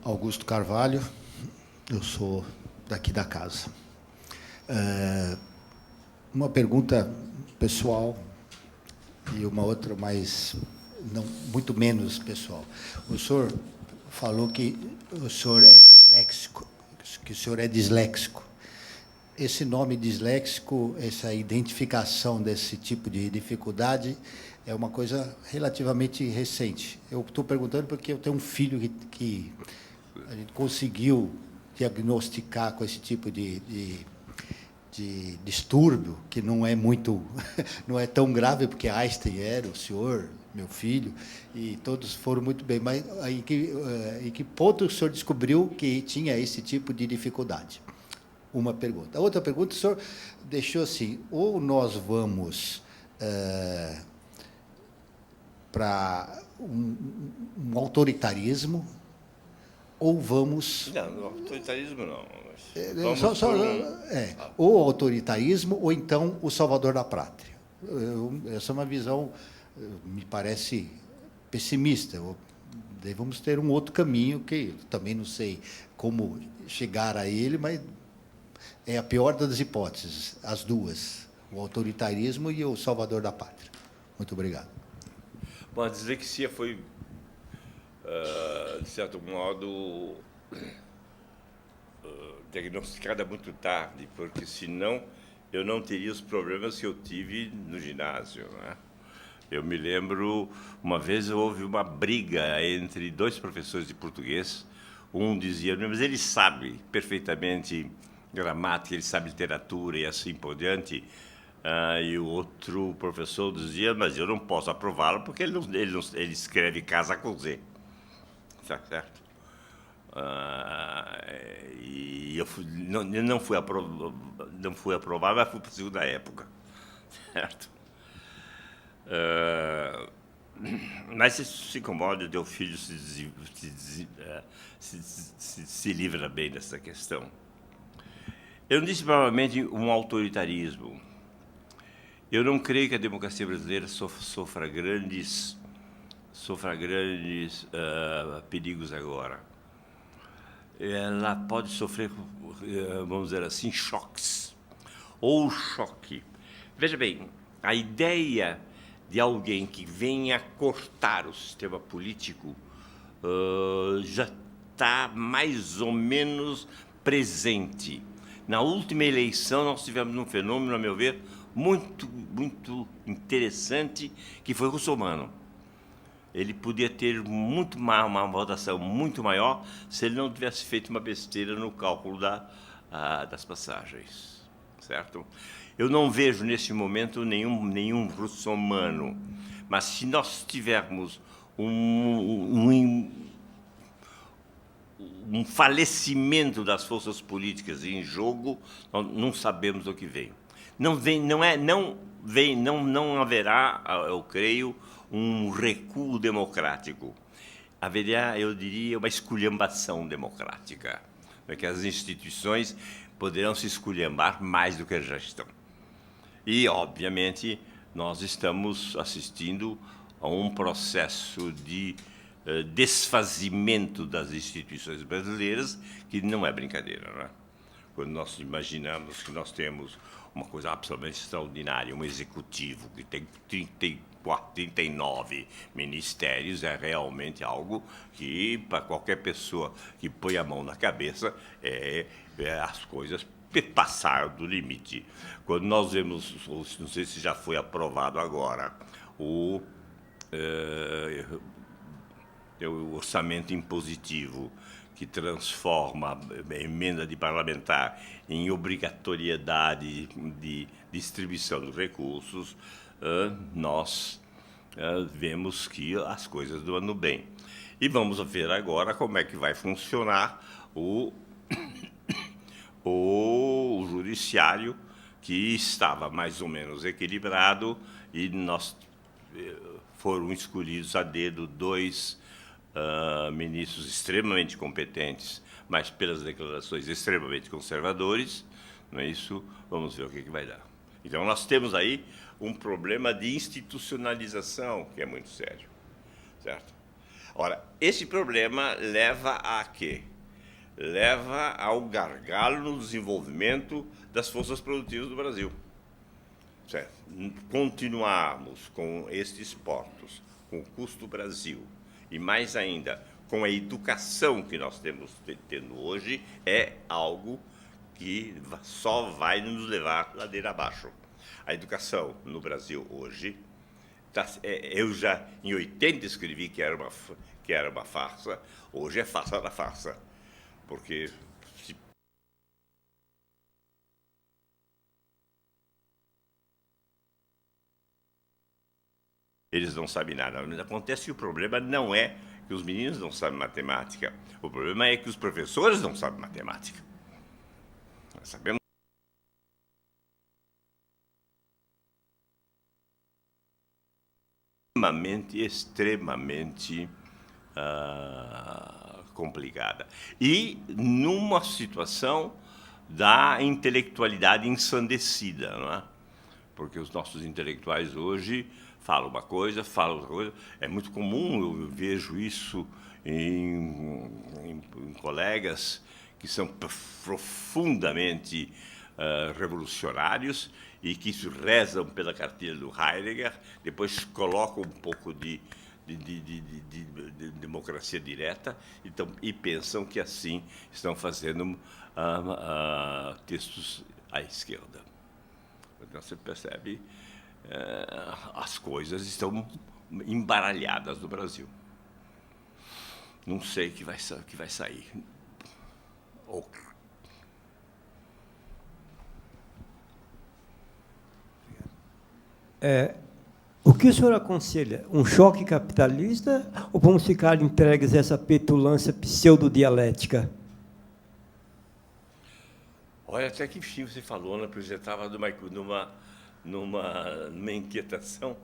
Augusto Carvalho, eu sou daqui da casa. Uma pergunta pessoal e uma outra mais, não, muito menos pessoal. O senhor falou que o senhor é disléxico, que o senhor é disléxico. Esse nome disléxico, essa identificação desse tipo de dificuldade é uma coisa relativamente recente. Eu estou perguntando porque eu tenho um filho que a gente conseguiu diagnosticar com esse tipo de distúrbio, que não é muito, não é tão grave, porque Einstein era, o senhor, meu filho, e todos foram muito bem. Mas em que ponto o senhor descobriu que tinha esse tipo de dificuldade? Uma pergunta. A outra pergunta, o senhor deixou assim, ou nós vamos para um autoritarismo, ou vamos... Não, autoritarismo não. Ou autoritarismo, ou então o salvador da pátria. Essa é uma visão, me parece, pessimista. Vamos ter um outro caminho, que eu também não sei como chegar a ele, mas é a pior das hipóteses, as duas, o autoritarismo e o salvador da pátria. Muito obrigado. Bom, a dislexia foi, de certo modo, diagnosticada muito tarde, porque senão eu não teria os problemas que eu tive no ginásio, né? Eu me lembro, uma vez houve uma briga entre dois professores de português. Um dizia, mas ele sabe perfeitamente gramática, ele sabe literatura e assim por diante. E o outro professor dizia, mas eu não posso aprová-lo porque ele escreve casa com Z. Tá certo? E eu não fui aprovado, mas fui para a segunda época. Certo? Mas se incomoda, o teu filho se livra bem dessa questão. Eu não disse provavelmente um autoritarismo. Eu não creio que a democracia brasileira sofra grandes perigos agora. Ela pode sofrer, vamos dizer assim, choques. Ou choque. Veja bem, a ideia de alguém que venha cortar o sistema político já está mais ou menos presente. Na última eleição, nós tivemos um fenômeno, a meu ver, muito interessante, que foi o russomano. Ele podia ter uma votação muito maior se ele não tivesse feito uma besteira no cálculo das passagens. Certo? Eu não vejo, nesse momento, nenhum russomano. Mas, se nós tivermos um falecimento das forças políticas em jogo, nós não sabemos o que vem. Não haverá, eu creio, um recuo democrático. Haverá, eu diria, uma esculhambação democrática, porque as instituições poderão se esculhambar mais do que já estão. E, obviamente, nós estamos assistindo a um processo de desfazimento das instituições brasileiras, que não é brincadeira, não é? Quando nós imaginamos que nós temos uma coisa absolutamente extraordinária, um executivo que tem 39 ministérios, é realmente algo que, para qualquer pessoa que põe a mão na cabeça, as coisas passaram do limite. Quando nós vemos, não sei se já foi aprovado agora, o orçamento impositivo, que transforma a emenda de parlamentar em obrigatoriedade de distribuição dos recursos, nós vemos que as coisas não andam bem. E vamos ver agora como é que vai funcionar o judiciário, que estava mais ou menos equilibrado, e foram escolhidos a dedo dois ministros extremamente competentes, mas pelas declarações extremamente conservadores, não é isso? Vamos ver o que vai dar. Então, nós temos aí um problema de institucionalização, que é muito sério, certo? Ora, esse problema leva a quê? Leva ao gargalo no desenvolvimento das forças produtivas do Brasil. Certo? Continuarmos com estes portos, com o custo Brasil, e mais ainda, com a educação que nós temos tendo hoje, é algo que só vai nos levar ladeira abaixo. A educação no Brasil hoje, eu já em 80 escrevi que era uma farsa, hoje é farsa da farsa, porque eles não sabem nada. Mas acontece que o problema não é que os meninos não sabem matemática, o problema é que os professores não sabem matemática. Nós sabemos extremamente complicada. E numa situação da intelectualidade ensandecida, não é? Porque os nossos intelectuais hoje falam uma coisa, falam outra coisa. É muito comum, eu vejo isso em colegas que são profundamente revolucionários e que rezam pela cartilha do Heidegger, depois colocam um pouco de democracia direta e pensam que assim estão fazendo textos à esquerda. Então você percebe as coisas estão embaralhadas no Brasil. Não sei o que vai sair. O que o senhor aconselha? Um choque capitalista ou vamos ficar entregues a essa petulância pseudodialética? Olha, até que enfim você falou, né? Porque você estava numa inquietação.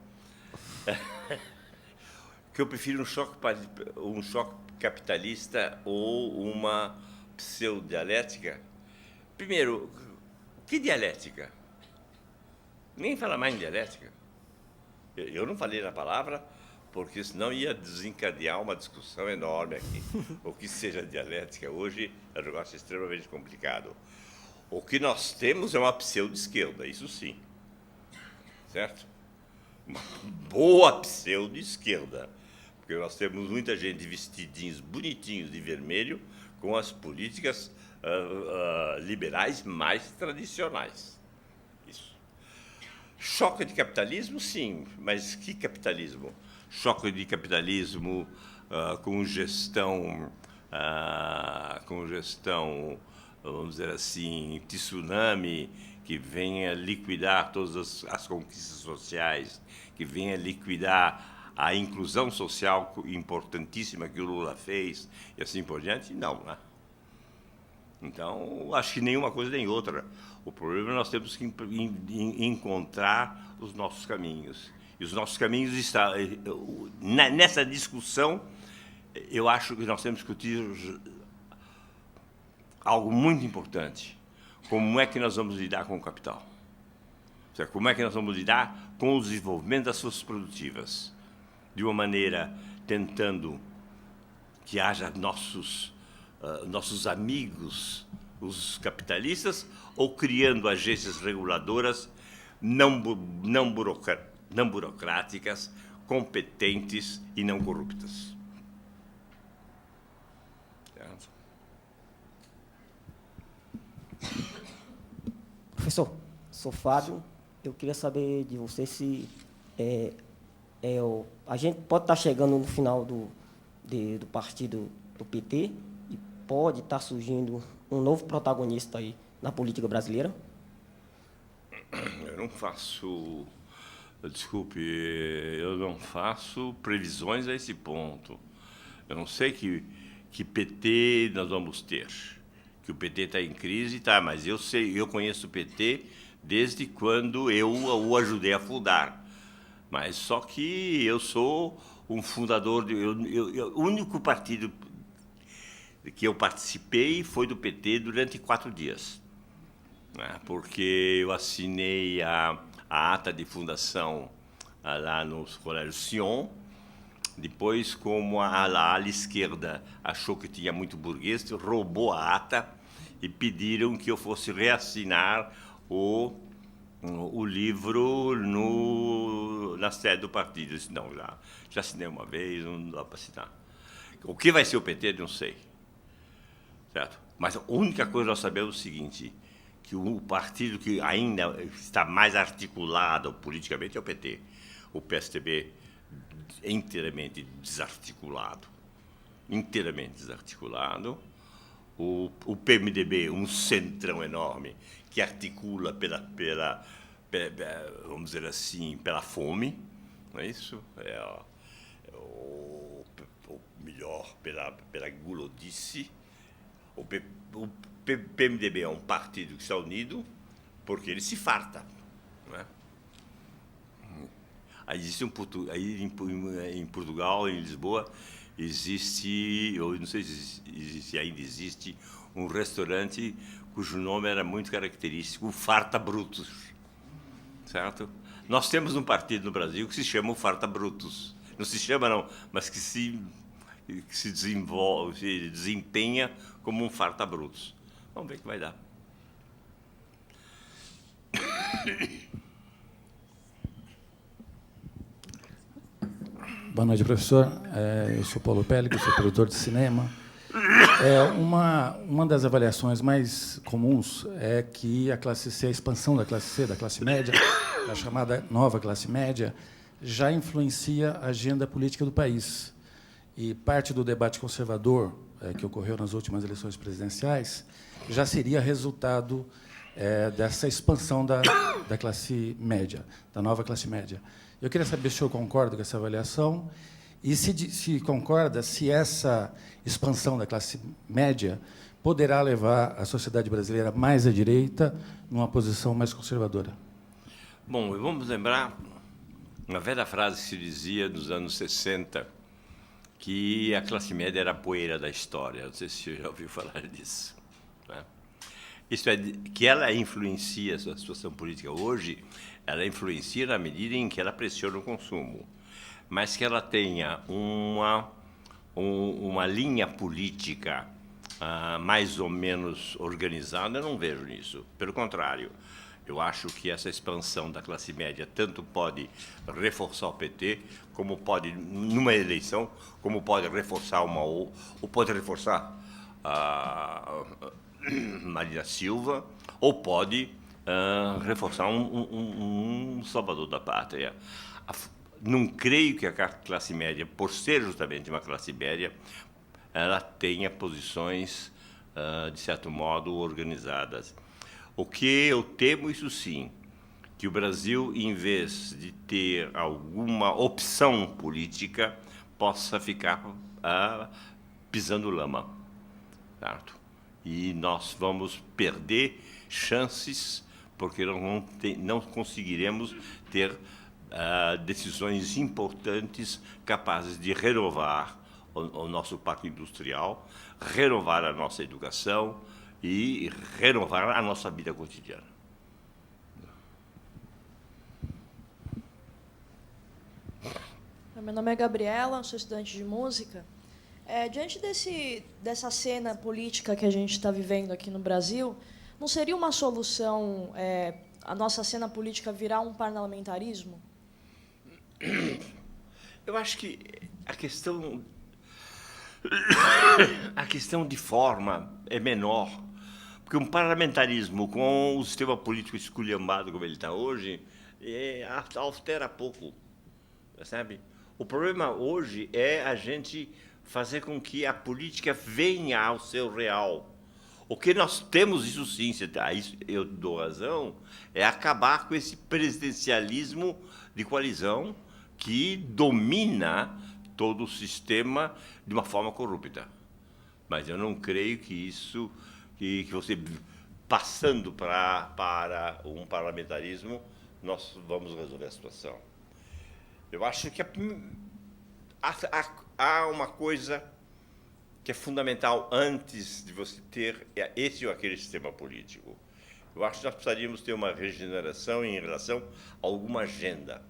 Que eu prefiro um choque capitalista ou uma pseudodialética. Primeiro, que dialética? Nem falar mais em dialética. Eu não falei na palavra, porque senão ia desencadear uma discussão enorme aqui. O que seja dialética hoje é um negócio extremamente complicado. O que nós temos é uma pseudo-esquerda, isso sim. Certo? Uma boa pseudo-esquerda. Porque nós temos muita gente vestidinhos, bonitinhos de vermelho, com as políticas liberais mais tradicionais. Choque de capitalismo, sim, mas que capitalismo? Choque de capitalismo com gestão, vamos dizer assim, tsunami, que venha liquidar todas as conquistas sociais, que venha liquidar a inclusão social importantíssima que o Lula fez, e assim por diante, não, né? Então, acho que nenhuma coisa nem outra. O problema é que nós temos que encontrar os nossos caminhos. E os nossos caminhos estão... Nessa discussão, eu acho que nós temos que discutir algo muito importante. Como é que nós vamos lidar com o capital? Como é que nós vamos lidar com o desenvolvimento das forças produtivas? De uma maneira tentando que haja nossos amigos, os capitalistas, ou criando agências reguladoras não burocráticas, competentes e não corruptas. Professor, sou Fábio. Eu queria saber de você se a gente pode estar chegando no final do partido do PT e pode estar surgindo um novo protagonista aí na política brasileira? Eu não faço... Desculpe, eu não faço previsões a esse ponto. Eu não sei que PT nós vamos ter. Que o PT está em crise, tá, mas eu conheço o PT desde quando eu o ajudei a fundar. Mas só que eu sou um fundador... o único partido que eu participei foi do PT durante 4 dias. Né, porque eu assinei a ata de fundação lá no Colégio Sion Depois, como a ala esquerda achou que tinha muito burguês, roubou a ata e pediram que eu fosse reassinar o livro na sede do partido. Eu disse, não, já assinei uma vez, não dá para assinar. O que vai ser o PT, não sei. Certo? Mas a única coisa que nós sabemos é o seguinte, que o partido que ainda está mais articulado politicamente é o PT. O PSDB é inteiramente desarticulado. Inteiramente desarticulado. O PMDB, um centrão enorme, que articula vamos dizer assim, pela fome, não é isso? O melhor, pela gulodice. O PMDB é um partido que está unido porque ele se farta. Não é? Aí existe em Portugal, em Lisboa, existe, eu não sei se ainda existe, um restaurante cujo nome era muito característico, o Farta Brutus, certo? Nós temos um partido no Brasil que se chama o Farta Brutus. Não se chama, não, mas que se desenvolve, se desempenha como um Farta Brutus. Vamos ver o que vai dar. Boa noite, professor. Eu sou Paulo Pélico, sou produtor de cinema. Uma das avaliações mais comuns é que a classe C, a expansão da classe C, da classe média, a chamada nova classe média, já influencia a agenda política do país. E parte do debate conservador que ocorreu nas últimas eleições presidenciais já seria resultado dessa expansão da classe média, da nova classe média. Eu queria saber se o senhor concorda com essa avaliação e, se concorda, se essa expansão da classe média poderá levar a sociedade brasileira mais à direita, numa posição mais conservadora. Bom, vamos lembrar uma velha frase que se dizia nos anos 60, que a classe média era a poeira da história. Não sei se você já ouviu falar disso. Né? Isso é, que ela influencia a situação política hoje, ela influencia na medida em que ela pressiona o consumo, mas que ela tenha uma linha política mais ou menos organizada, eu não vejo nisso. Pelo contrário, eu acho que essa expansão da classe média tanto pode reforçar o PT, como pode, numa eleição, como pode reforçar ou pode reforçar Marina Silva, ou pode reforçar um salvador da pátria. Não creio que a classe média, por ser justamente uma classe média, ela tenha posições, de certo modo, organizadas. O que eu temo, isso sim, que o Brasil, em vez de ter alguma opção política, possa ficar pisando lama, certo? E nós vamos perder chances, porque não conseguiremos ter decisões importantes capazes de renovar o nosso parque industrial, renovar a nossa educação e renovar a nossa vida cotidiana. Meu nome é Gabriela, sou estudante de música. Diante dessa cena política que a gente está vivendo aqui no Brasil, não seria uma solução a nossa cena política virar um parlamentarismo? Eu acho que a questão de forma é menor, porque um parlamentarismo com o sistema político esculhambado como ele está hoje altera pouco, sabe? O problema hoje é a gente fazer com que a política venha ao seu real. O que nós temos, isso sim, eu dou razão, é acabar com esse presidencialismo de coalizão que domina todo o sistema de uma forma corrupta. Mas eu não creio que isso, que você, passando para um parlamentarismo, nós vamos resolver a situação. Eu acho que há uma coisa que é fundamental antes de você ter esse ou aquele sistema político. Eu acho que nós precisaríamos ter uma regeneração em relação a alguma agenda.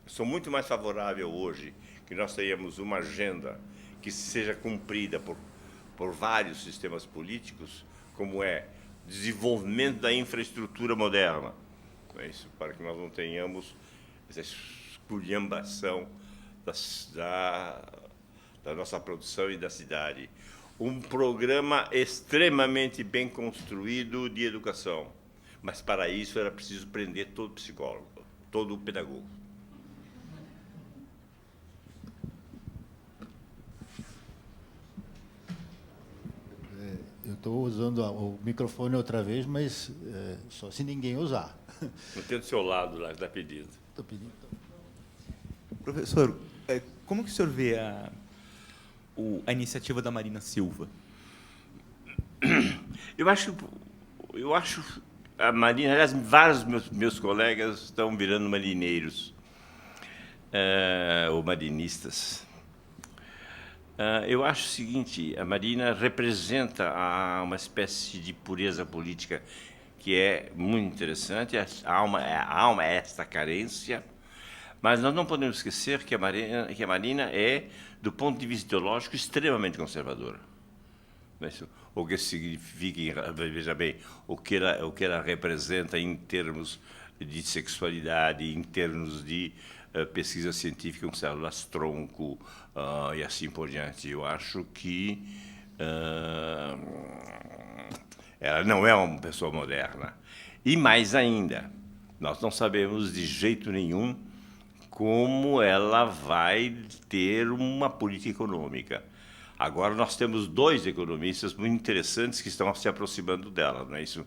Eu sou muito mais favorável hoje que nós tenhamos uma agenda que seja cumprida por vários sistemas políticos, como é desenvolvimento da infraestrutura moderna. É isso, para que nós não tenhamos essa esculhambação da nossa produção e da cidade. Um programa extremamente bem construído de educação, mas para isso era preciso prender todo psicólogo, todo pedagogo. Eu estou usando o microfone outra vez, mas só se ninguém usar. Não tem do seu lado lá, está pedindo. Estou pedindo. Professor, como que o senhor vê a iniciativa da Marina Silva? Eu acho a Marina, aliás, vários meus colegas estão virando marineiros, ou marinistas. Eu acho o seguinte, a Marina representa uma espécie de pureza política que é muito interessante, há esta carência, mas nós não podemos esquecer que a Marina é, do ponto de vista ideológico, extremamente conservadora. O que significa, veja bem, o que ela representa em termos de sexualidade, em termos de pesquisa científica com células-tronco e assim por diante. Eu acho que ela não é uma pessoa moderna. E mais ainda, nós não sabemos de jeito nenhum como ela vai ter uma política econômica. Agora nós temos dois economistas muito interessantes que estão se aproximando dela, não é isso?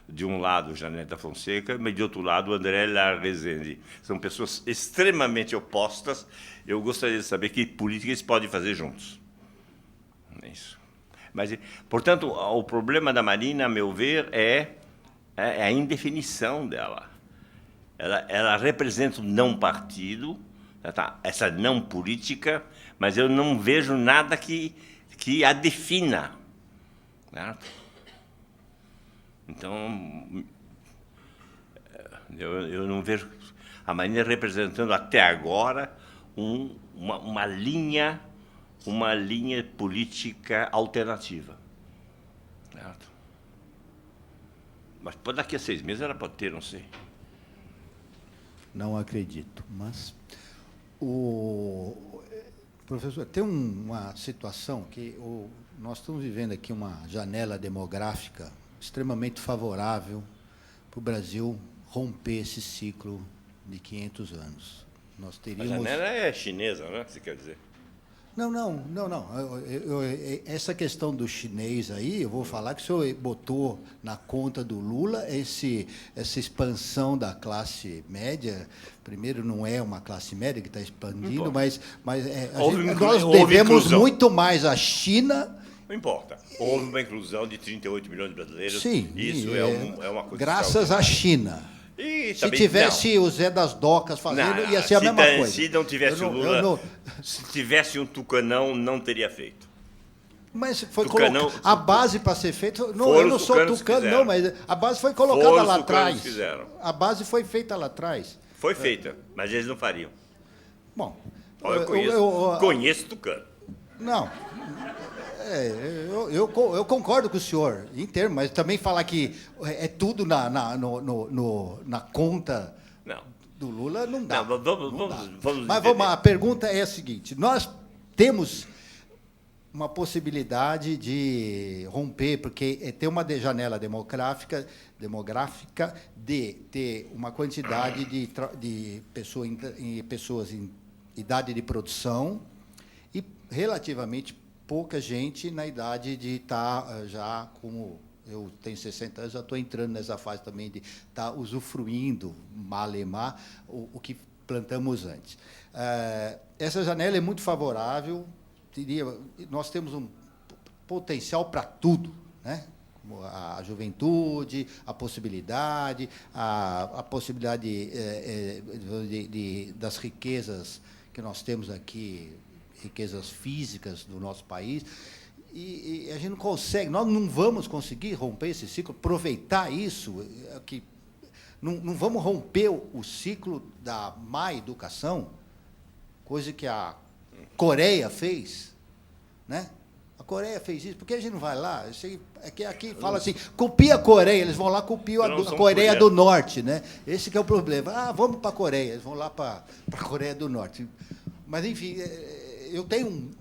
De um lado, Janeta Fonseca, mas de outro lado, André Lar Rezende. São pessoas extremamente opostas. Eu gostaria de saber que política eles podem fazer juntos. É isso. Mas, portanto, o problema da Marina, a meu ver, é a indefinição dela. Ela representa um não partido, essa não política, mas eu não vejo nada que a defina. Certo? Então, eu não vejo a Marina representando até agora uma linha política alternativa. Certo? Mas daqui a 6 meses ela pode ter, não sei. Não acredito, mas professor, tem uma situação que nós estamos vivendo aqui uma janela demográfica extremamente favorável para o Brasil romper esse ciclo de 500 anos. Nós teríamos... A janela é chinesa, né? Você quer dizer? Não. Essa questão do chinês aí, eu vou falar que o senhor botou na conta do Lula essa expansão da classe média. Primeiro, não é uma classe média que está expandindo, mas nós devemos muito mais à China. Não importa. Houve uma inclusão de 38 milhões de brasileiros. Sim, isso é uma coisa. Graças à China. E se tivesse o Zé das Docas fazendo, ia ser a mesma coisa. Se não tivesse o Lula, se tivesse um tucanão, não teria feito. Mas foi colocado. A base para ser feita. Eu não sou tucano, não, mas a base foi colocada lá atrás. A base foi feita lá atrás. Foi feita, mas eles não fariam. Bom, eu conheço tucano. Não. Eu concordo com o senhor, em termos, mas também falar que é tudo na conta do Lula não dá. Não, mas a pergunta é a seguinte: nós temos uma possibilidade de romper, porque tem uma janela demográfica de ter uma quantidade de pessoas em idade de produção e relativamente pouca gente na idade de estar já, como eu tenho 60 anos, já estou entrando nessa fase também de estar usufruindo, malemar, o que plantamos antes. Essa janela é muito favorável, nós temos um potencial para tudo, né? A juventude, a possibilidade das riquezas que nós temos aqui, riquezas físicas do nosso país, e a gente não consegue, nós não vamos conseguir romper esse ciclo, aproveitar isso, que não vamos romper o ciclo da má educação, coisa que há Coreia fez, né? A Coreia fez isso. Por que a gente não vai lá? Aqui fala assim, copia a Coreia, eles vão lá copiam a Coreia do Norte, né? Esse que é o problema. Ah, vamos para a Coreia, eles vão lá para a Coreia do Norte. Mas, enfim, eu tenho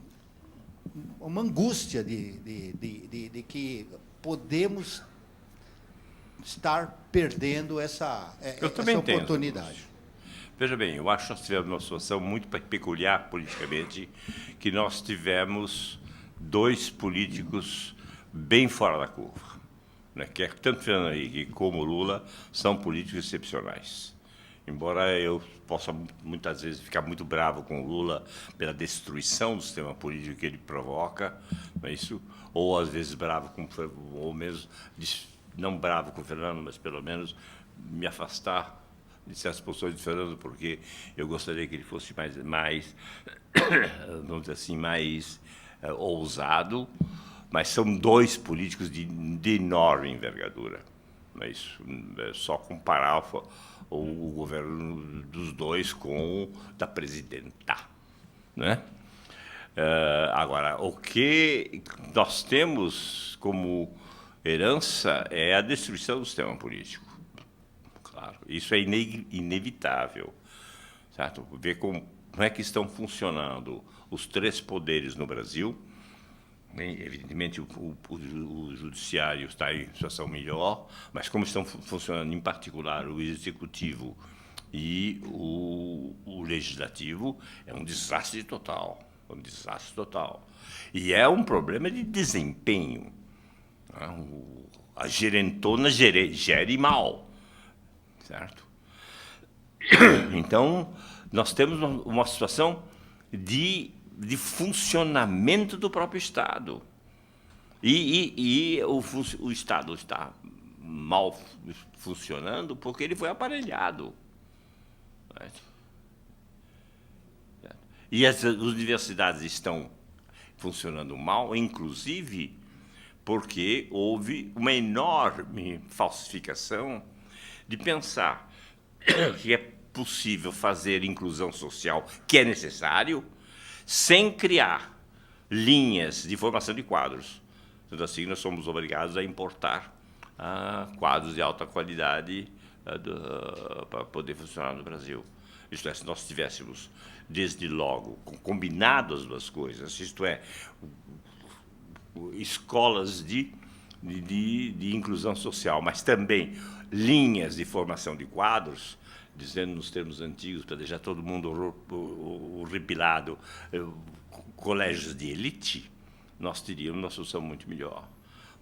uma angústia de que podemos estar perdendo essa oportunidade. Veja bem, eu acho que nós tivemos uma situação muito peculiar politicamente, que nós tivemos 2 políticos bem fora da curva, né? Que tanto Fernando Henrique como Lula são políticos excepcionais. Embora eu possa muitas vezes ficar muito bravo com o Lula pela destruição do sistema político que ele provoca, não é isso? Ou às vezes bravo com, ou mesmo não bravo com o Fernando, mas pelo menos me afastar de certas posições de Fernando, porque eu gostaria que ele fosse mais vamos dizer assim, mais ousado, mas são 2 políticos de enorme envergadura. Não é isso? É só comparar o governo dos 2 com o da presidenta, né? Agora, o que nós temos como herança é a destruição do sistema político. Claro, isso é inevitável, certo? Ver como é que estão funcionando os 3 poderes no Brasil. Bem, evidentemente, o judiciário está em situação melhor, mas como estão funcionando, em particular, o executivo e o legislativo, é um desastre total. Um desastre total. E é um problema de desempenho. A gerentona gere mal, certo? Então, nós temos uma situação de funcionamento do próprio Estado. E o Estado está mal funcionando porque ele foi aparelhado. Certo? E as universidades estão funcionando mal, inclusive porque houve uma enorme falsificação de pensar que é possível fazer inclusão social, que é necessário, sem criar linhas de formação de quadros. Então, assim, nós somos obrigados a importar quadros de alta qualidade para poder funcionar no Brasil. Isto é, se nós tivéssemos, desde logo, combinado as 2 coisas, isto é, escolas de inclusão social, mas também linhas de formação de quadros, dizendo nos termos antigos, para deixar todo mundo horripilado, colégios de elite, nós teríamos uma solução muito melhor.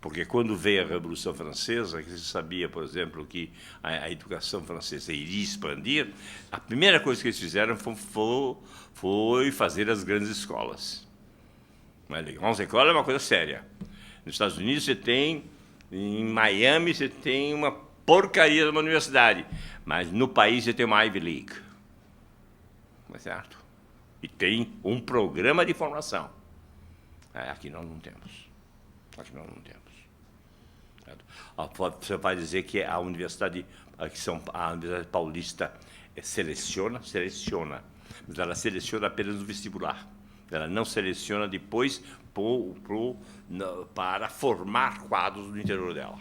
Porque quando veio a Revolução Francesa, que se sabia, por exemplo, que a educação francesa iria expandir, a primeira coisa que eles fizeram foi fazer as grandes escolas. Mas grandes escolas é uma coisa séria. Nos Estados Unidos você tem, em Miami você tem uma porcaria de uma universidade, mas no país você tem uma Ivy League. Não é certo? E tem um programa de formação. Aqui nós não temos. Aqui nós não temos. Você vai dizer que a Universidade Paulista seleciona, mas ela seleciona apenas no vestibular. Ela não seleciona depois para formar quadros no interior dela.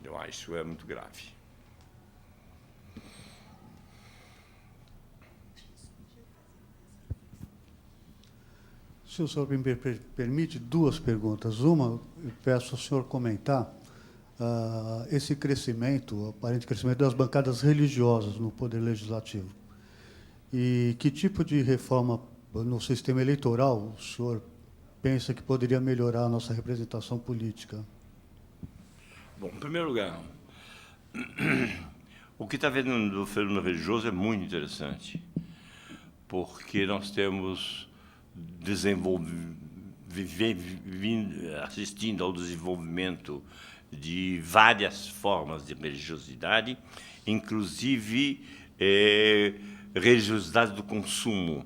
Eu acho que isso é muito grave. Se o senhor me permite, 2 perguntas. Uma, eu peço ao senhor comentar esse crescimento, aparente crescimento das bancadas religiosas no Poder Legislativo. E que tipo de reforma no sistema eleitoral o senhor pensa que poderia melhorar a nossa representação política? Bom, em primeiro lugar, o que está vendo do fenômeno religioso é muito interessante, porque nós temos assistindo ao desenvolvimento de várias formas de religiosidade, inclusive religiosidade do consumo.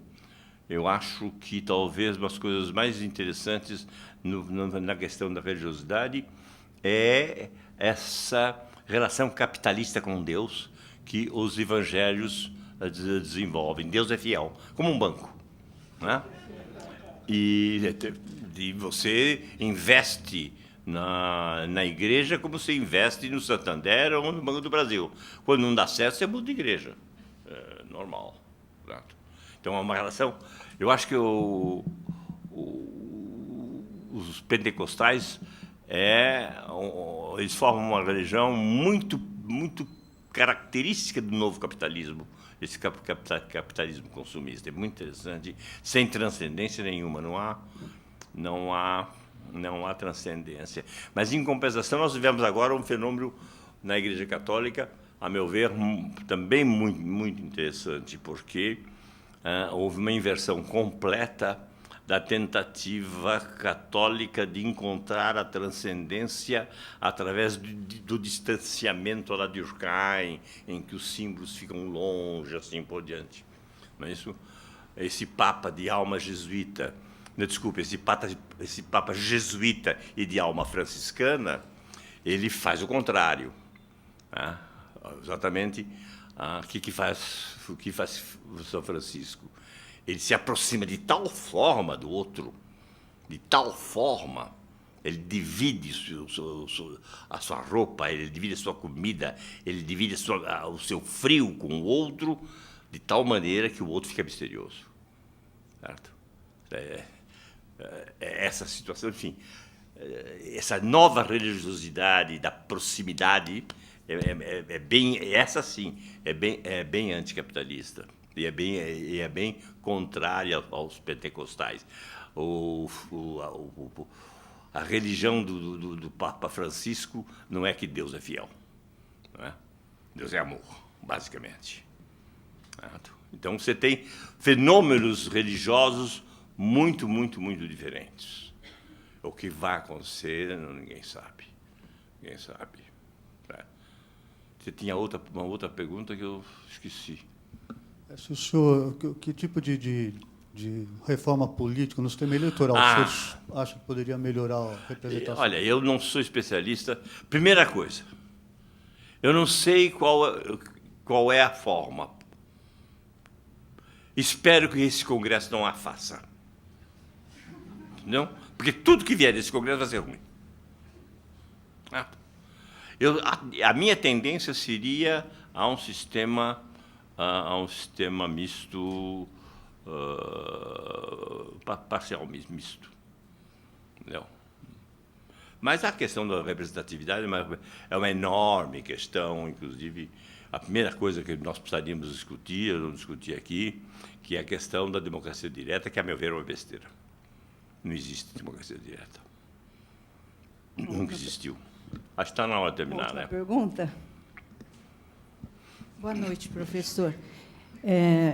Eu acho que talvez uma das coisas mais interessantes na questão da religiosidade é essa relação capitalista com Deus que os evangelhos desenvolvem. Deus é fiel, como um banco. né? E você investe na igreja como você investe no Santander ou no Banco do Brasil. Quando não dá certo, você muda de igreja. É normal. Certo? Então, é uma relação... Eu acho que os pentecostais eles formam uma religião muito, muito característica do novo capitalismo, esse capitalismo consumista. É muito interessante, sem transcendência nenhuma, não há transcendência. Mas, em compensação, nós tivemos agora um fenômeno na Igreja Católica, a meu ver, também muito, muito interessante, porque houve uma inversão completa da tentativa católica de encontrar a transcendência através do distanciamento à la Durkheim, em que os símbolos ficam longe, assim por diante. Não é isso? Esse Papa de alma jesuíta, desculpe, esse Papa jesuíta e de alma franciscana, ele faz o contrário. Né? Exatamente o que faz São Francisco. Ele se aproxima de tal forma do outro, de tal forma, ele divide a sua roupa, ele divide a sua comida, ele divide o seu frio com o outro, de tal maneira que o outro fica misterioso. Certo? Essa situação, enfim, essa nova religiosidade da proximidade essa sim, é bem anticapitalista. E é bem contrária aos pentecostais. A religião do Papa Francisco não é que Deus é fiel. Não é? Deus é amor, basicamente. Então, você tem fenômenos religiosos muito, muito, muito diferentes. O que vai acontecer, ninguém sabe. Ninguém sabe. Você tinha uma outra pergunta que eu esqueci. Se o senhor, que tipo de reforma política no sistema eleitoral o senhor acha que poderia melhorar a representação? Olha, eu não sou especialista. Primeira coisa, eu não sei qual é a forma. Espero que esse Congresso não a faça. Não? Porque tudo que vier desse Congresso vai ser ruim. A minha tendência seria a um sistema misto, parcial misto. Entendeu? Mas a questão da representatividade é uma enorme questão, inclusive, a primeira coisa que nós precisaríamos discutir, eu não discuti aqui, que é a questão da democracia direta, que, a meu ver, é uma besteira. Não existe democracia direta. Nunca existiu. Acho que está na hora de terminar, Outra né? pergunta? Boa noite, professor.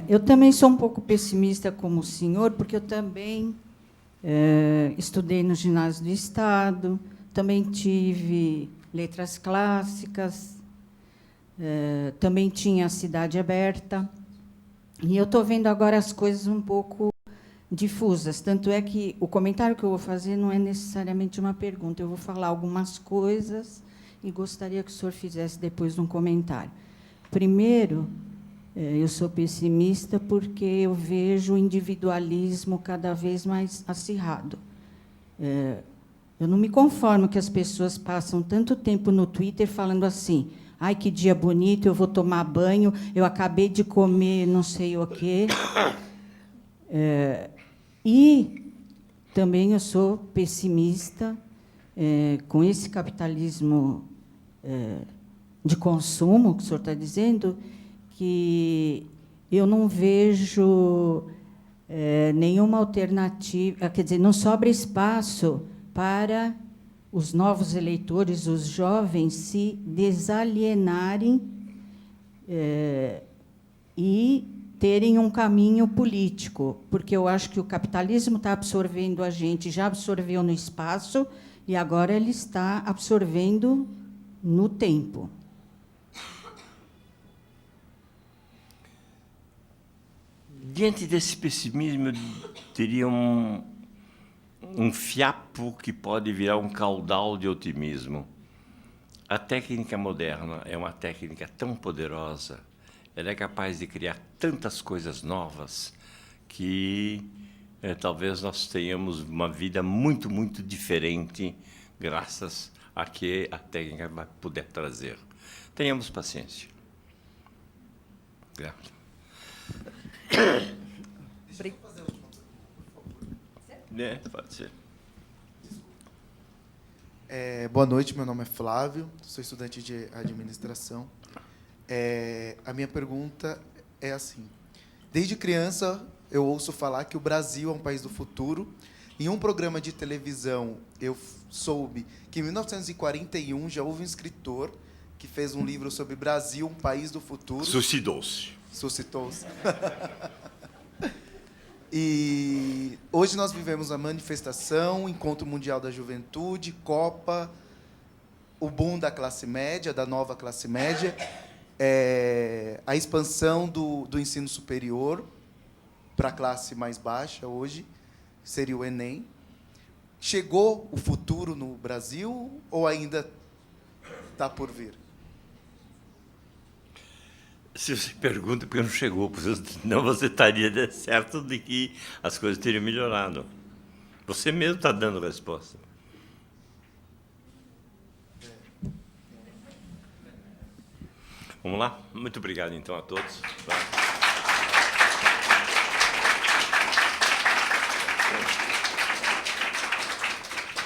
Eu também sou um pouco pessimista como o senhor, porque eu também estudei no ginásio do Estado, também tive letras clássicas, também tinha a cidade aberta, e eu estou vendo agora as coisas um pouco difusas. Tanto é que o comentário que eu vou fazer não é necessariamente uma pergunta, eu vou falar algumas coisas e gostaria que o senhor fizesse depois um comentário. Primeiro, eu sou pessimista porque eu vejo o individualismo cada vez mais acirrado. Eu não me conformo que as pessoas passam tanto tempo no Twitter falando assim: ai, que dia bonito, eu vou tomar banho, eu acabei de comer não sei o quê. E também eu sou pessimista com esse capitalismo de consumo que o senhor está dizendo, que eu não vejo nenhuma alternativa, quer dizer, não sobra espaço para os novos eleitores, os jovens, se desalienarem e terem um caminho político, porque eu acho que o capitalismo está absorvendo a gente, já absorveu no espaço, e agora ele está absorvendo no tempo. Diante desse pessimismo, eu teria um fiapo que pode virar um caudal de otimismo. A técnica moderna é uma técnica tão poderosa, ela é capaz de criar tantas coisas novas que talvez nós tenhamos uma vida muito, muito diferente, graças a que a técnica vai poder trazer. Tenhamos paciência. Obrigado. Pode ser. Boa noite, meu nome é Flávio, sou estudante de administração. A minha pergunta é assim: desde criança eu ouço falar que o Brasil é um país do futuro. Em um programa de televisão eu soube que em 1941 já houve um escritor que fez um livro sobre Brasil, um país do futuro. Suscitou-se. Suscitou-se. E hoje nós vivemos a manifestação, Encontro Mundial da Juventude, Copa, o boom da classe média, da nova classe média, a expansão do ensino superior para a classe mais baixa hoje, seria o Enem. Chegou o futuro no Brasil ou ainda está por vir? Se você pergunta porque não chegou, senão você estaria certo de que as coisas teriam melhorado. Você mesmo está dando a resposta. Vamos lá? Muito obrigado, então, a todos.